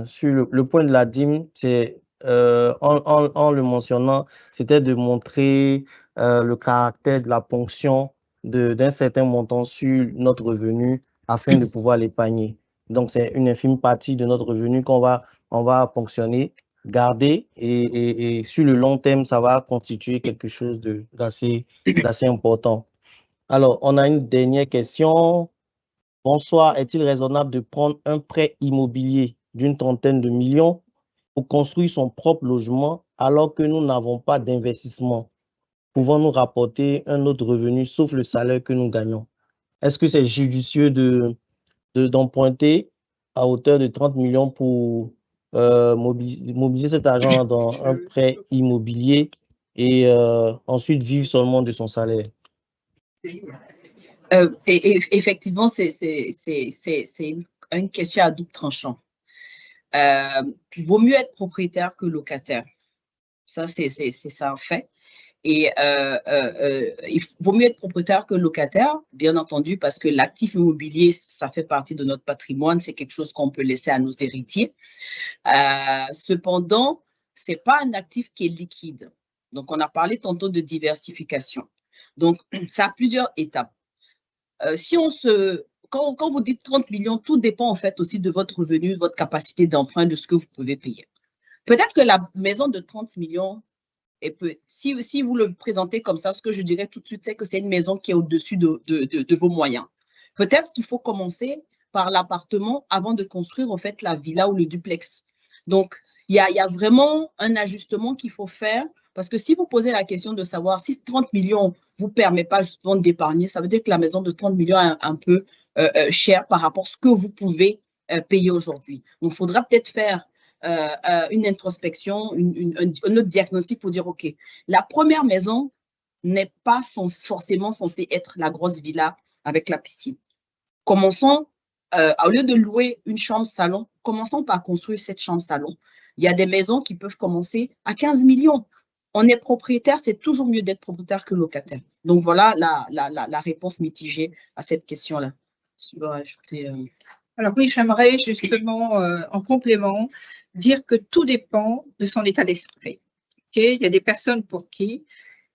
sur le point de la dîme. C'est en le mentionnant, c'était de montrer le caractère de la ponction d'un certain montant sur notre revenu afin de pouvoir l'épargner. Donc, c'est une infime partie de notre revenu qu'on va ponctionner, garder et sur le long terme, ça va constituer quelque chose d'assez important. Alors, on a une dernière question. Bonsoir, est-il raisonnable de prendre un prêt immobilier d'une trentaine de millions pour construire son propre logement alors que nous n'avons pas d'investissement? Pouvons-nous rapporter un autre revenu sauf le salaire que nous gagnons? Est-ce que c'est judicieux d'emprunter à hauteur de 30 millions pour mobiliser cet argent dans un prêt immobilier et ensuite vivre seulement de son salaire? Et effectivement, c'est une question à double tranchant. Il vaut mieux être propriétaire que locataire. Ça, c'est ça en fait. Et il vaut mieux être propriétaire que locataire, bien entendu, parce que l'actif immobilier, ça fait partie de notre patrimoine, c'est quelque chose qu'on peut laisser à nos héritiers. Cependant, ce n'est pas un actif qui est liquide. Donc, on a parlé tantôt de diversification. Donc, ça a plusieurs étapes. quand vous dites 30 millions, tout dépend en fait aussi de votre revenu, de votre capacité d'emprunt, de ce que vous pouvez payer. Peut-être que la maison de 30 millions, si vous le présentez comme ça, ce que je dirais tout de suite, c'est que c'est une maison qui est au-dessus de vos moyens. Peut-être qu'il faut commencer par l'appartement avant de construire en fait la villa ou le duplex. Donc, il y a vraiment un ajustement qu'il faut faire, parce que si vous posez la question de savoir si 30 millions ne vous permet pas justement d'épargner, ça veut dire que la maison de 30 millions est un peu chère par rapport à ce que vous pouvez payer aujourd'hui. Donc, il faudra peut-être faire une introspection, un autre diagnostic pour dire, OK, la première maison n'est pas forcément censée être la grosse villa avec la piscine. Commençons, au lieu de louer une chambre-salon, commençons par construire cette chambre-salon. Il y a des maisons qui peuvent commencer à 15 millions. On est propriétaire, c'est toujours mieux d'être propriétaire que locataire. Donc, voilà la réponse mitigée à cette question-là. Je dois ajouter... Alors oui, j'aimerais justement, en complément, dire que tout dépend de son état d'esprit. Okay? Il y a des personnes pour qui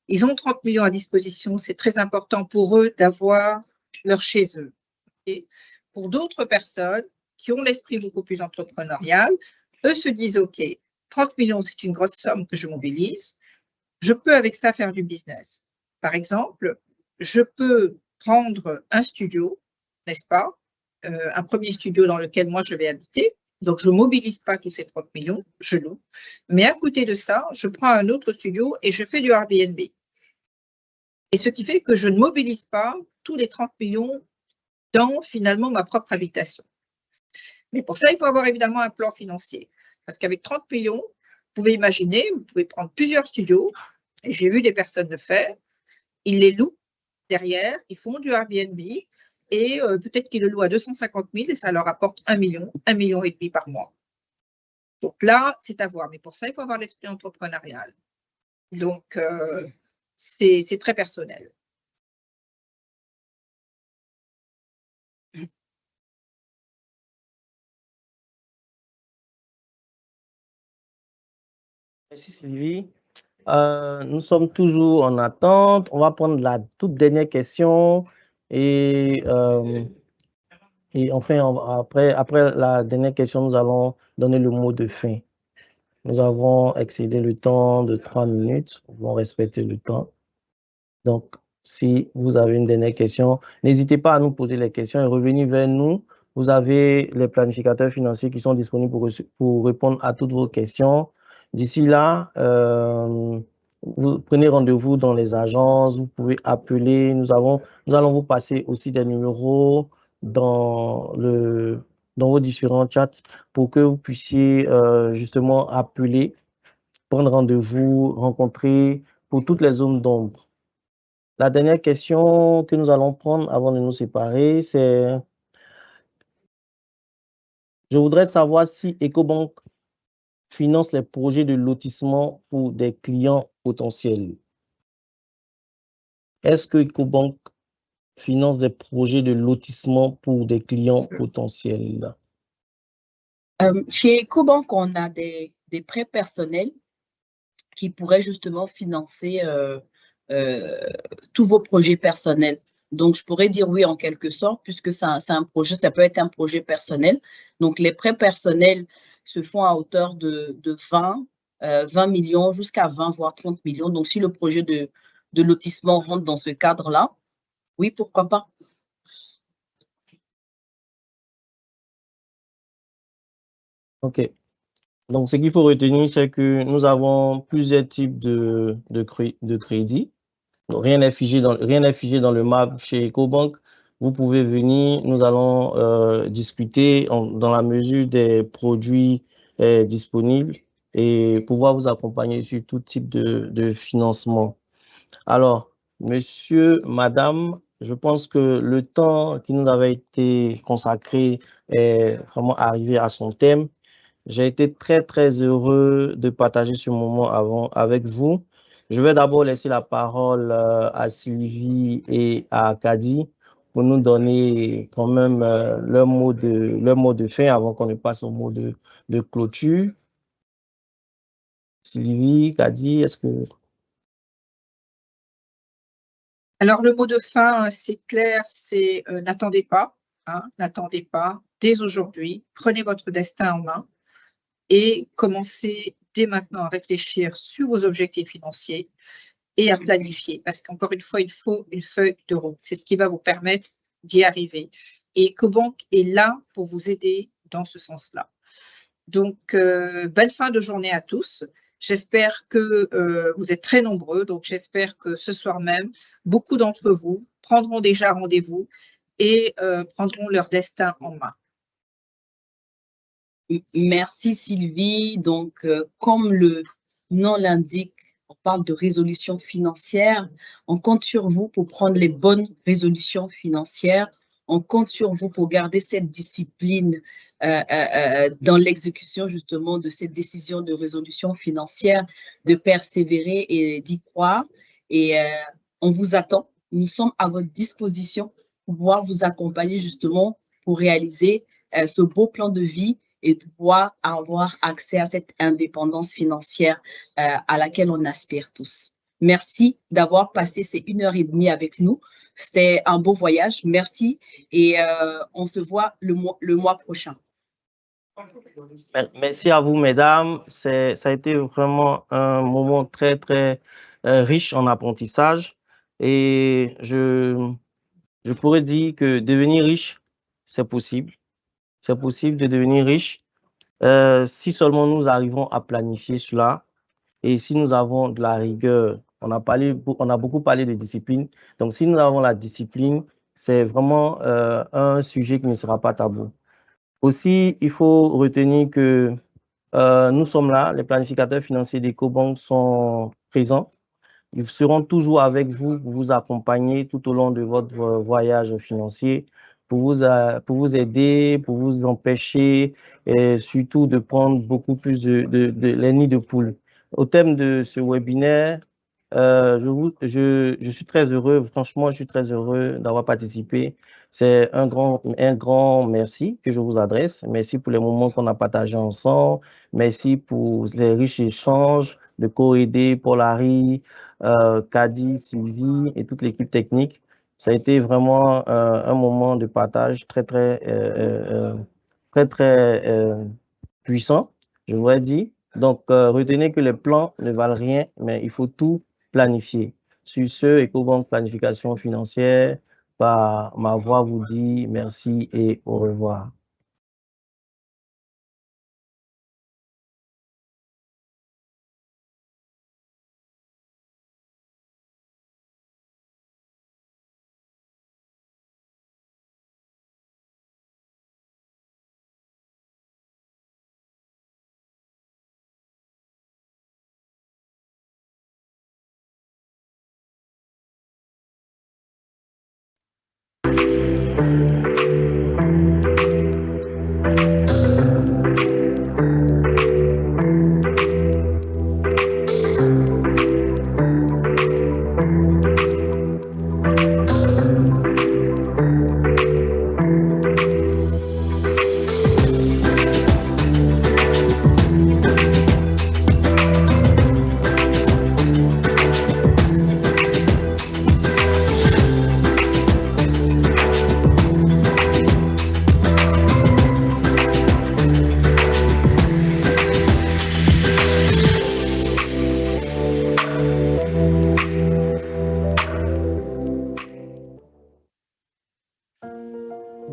ils ont 30 millions à disposition, c'est très important pour eux d'avoir leur chez eux. Okay? Pour d'autres personnes qui ont l'esprit beaucoup plus entrepreneurial, eux se disent, OK, 30 millions, c'est une grosse somme que je mobilise, je peux avec ça faire du business. Par exemple, je peux prendre un studio, n'est-ce pas? Un premier studio dans lequel moi je vais habiter. Donc, je ne mobilise pas tous ces 30 millions, je loue. Mais à côté de ça, je prends un autre studio et je fais du Airbnb. Et ce qui fait que je ne mobilise pas tous les 30 millions dans finalement ma propre habitation. Mais pour ça, il faut avoir évidemment un plan financier. Parce qu'avec 30 millions, vous pouvez imaginer, vous pouvez prendre plusieurs studios, et j'ai vu des personnes le faire, ils les louent derrière, ils font du Airbnb, et peut-être qu'ils le louent à 250 000 et ça leur apporte 1 million, 1,5 million par mois. Donc là, c'est à voir. Mais pour ça, il faut avoir l'esprit entrepreneurial. Donc, c'est très personnel. Merci Sylvie. Nous sommes toujours en attente. On va prendre la toute dernière question et enfin, après la dernière question, nous allons donner le mot de fin. Nous avons excédé le temps de 3 minutes. Nous allons respecter le temps. Donc, si vous avez une dernière question, n'hésitez pas à nous poser les questions et revenir vers nous. Vous avez les planificateurs financiers qui sont disponibles pour répondre à toutes vos questions. D'ici là, vous prenez rendez-vous dans les agences, vous pouvez appeler. Nous allons vous passer aussi des numéros dans vos différents chats pour que vous puissiez justement appeler, prendre rendez-vous, rencontrer pour toutes les zones d'ombre. La dernière question que nous allons prendre avant de nous séparer, c'est: je voudrais savoir si Ecobank finance les projets de lotissement pour des clients potentiels. Est-ce que Ecobank finance des projets de lotissement pour des clients potentiels? Chez Ecobank, on a des prêts personnels qui pourraient justement financer tous vos projets personnels. Donc, je pourrais dire oui en quelque sorte, puisque c'est un projet, ça peut être un projet personnel. Donc, les prêts personnels se font à hauteur de 20 millions jusqu'à 20, voire 30 millions. Donc, si le projet de lotissement rentre dans ce cadre-là, oui, pourquoi pas. OK. Donc, ce qu'il faut retenir, c'est que nous avons plusieurs types de crédits. Rien n'est figé dans le marbre chez Ecobank. Vous pouvez venir, nous allons discuter dans la mesure des produits disponibles et pouvoir vous accompagner sur tout type de financement. Alors, monsieur, madame, je pense que le temps qui nous avait été consacré est vraiment arrivé à son terme. J'ai été très, très heureux de partager ce moment avec vous. Je vais d'abord laisser la parole à Sylvie et à Kadi pour nous donner quand même leur mot de fin avant qu'on ne passe au mot de clôture. Sylvie, Kadi, est-ce que... Alors, le mot de fin, c'est clair, c'est n'attendez pas. hein, n'attendez pas, dès aujourd'hui, prenez votre destin en main et commencez dès maintenant à réfléchir sur vos objectifs financiers et à planifier. Parce qu'encore une fois, il faut une feuille de route. C'est ce qui va vous permettre d'y arriver. Et EcoBank est là pour vous aider dans ce sens-là. Donc, belle fin de journée à tous. J'espère que vous êtes très nombreux. Donc, j'espère que ce soir même, beaucoup d'entre vous prendront déjà rendez-vous et prendront leur destin en main. Merci Sylvie. Donc, comme le nom l'indique, on parle de résolution financière. On compte sur vous pour prendre les bonnes résolutions financières. On compte sur vous pour garder cette discipline dans l'exécution justement de cette décision de résolution financière, de persévérer et d'y croire. Et on vous attend. Nous sommes à votre disposition pour pouvoir vous accompagner justement pour réaliser ce beau plan de vie et pouvoir avoir accès à cette indépendance financière à laquelle on aspire tous. Merci d'avoir passé ces 1h30 avec nous. C'était un beau voyage. Merci et on se voit le mois prochain. Merci à vous, mesdames. Ça a été vraiment un moment très, très riche en apprentissage. Et je pourrais dire que devenir riche, c'est possible. C'est possible de devenir riche si seulement nous arrivons à planifier cela et si nous avons de la rigueur. On a beaucoup parlé de discipline. Donc, si nous avons la discipline, c'est vraiment un sujet qui ne sera pas tabou. Aussi, il faut retenir que nous sommes là, les planificateurs financiers d'EcoBank sont présents. Ils seront toujours avec vous pour vous accompagner tout au long de votre voyage financier, pour vous aider, pour vous empêcher et surtout de prendre beaucoup plus de les nids de poules. Au thème de ce webinaire, je suis très heureux, franchement, je suis très heureux d'avoir participé. C'est un grand merci que je vous adresse. Merci pour les moments qu'on a partagés ensemble. Merci pour les riches échanges de Corédé, Paul-Harry, Kadi, Sylvie et toute l'équipe technique. Ça a été vraiment un moment de partage très puissant, je voudrais dire. Donc, retenez que les plans ne valent rien, mais il faut tout planifier. Sur ce, EcoBank Planification Financière, par ma voix, vous dit merci et au revoir.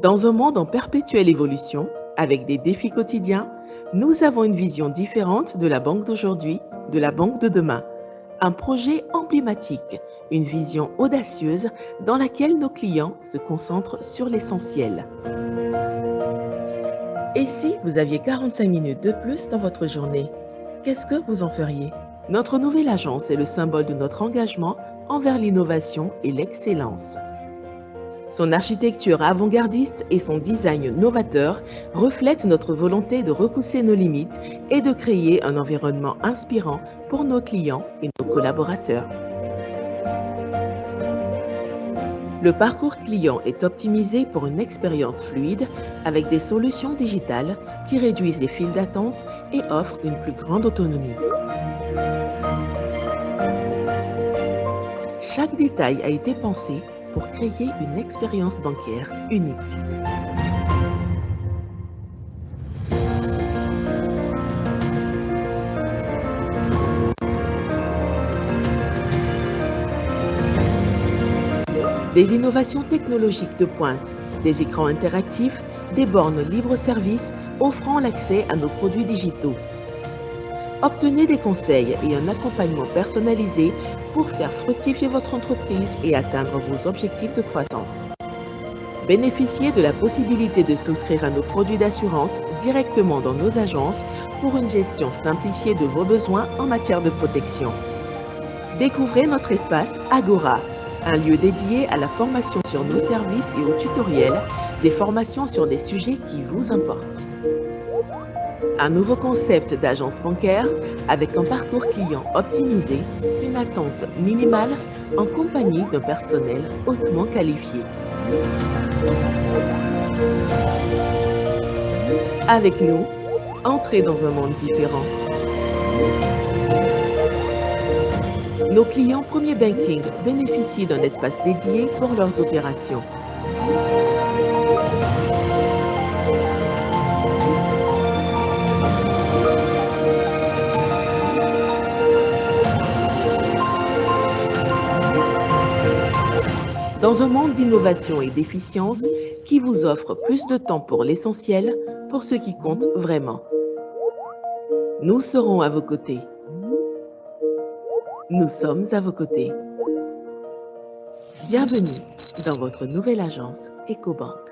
Dans un monde en perpétuelle évolution, avec des défis quotidiens, nous avons une vision différente de la banque d'aujourd'hui, de la banque de demain. Un projet emblématique, une vision audacieuse dans laquelle nos clients se concentrent sur l'essentiel. Et si vous aviez 45 minutes de plus dans votre journée, qu'est-ce que vous en feriez? Notre nouvelle agence est le symbole de notre engagement envers l'innovation et l'excellence. Son architecture avant-gardiste et son design novateur reflètent notre volonté de repousser nos limites et de créer un environnement inspirant pour nos clients et nos collaborateurs. Le parcours client est optimisé pour une expérience fluide avec des solutions digitales qui réduisent les files d'attente et offrent une plus grande autonomie. Chaque détail a été pensé pour créer une expérience bancaire unique. Des innovations technologiques de pointe, des écrans interactifs, des bornes libre-service offrant l'accès à nos produits digitaux. Obtenez des conseils et un accompagnement personnalisé pour faire fructifier votre entreprise et atteindre vos objectifs de croissance. Bénéficiez de la possibilité de souscrire à nos produits d'assurance directement dans nos agences pour une gestion simplifiée de vos besoins en matière de protection. Découvrez notre espace Agora, un lieu dédié à la formation sur nos services et aux tutoriels, des formations sur des sujets qui vous importent. Un nouveau concept d'agence bancaire avec un parcours client optimisé, une attente minimale en compagnie d'un personnel hautement qualifié. Avec nous, entrez dans un monde différent. Nos clients Premier Banking bénéficient d'un espace dédié pour leurs opérations. Dans un monde d'innovation et d'efficience qui vous offre plus de temps pour l'essentiel, pour ce qui compte vraiment. Nous serons à vos côtés. Nous sommes à vos côtés. Bienvenue dans votre nouvelle agence EcoBank.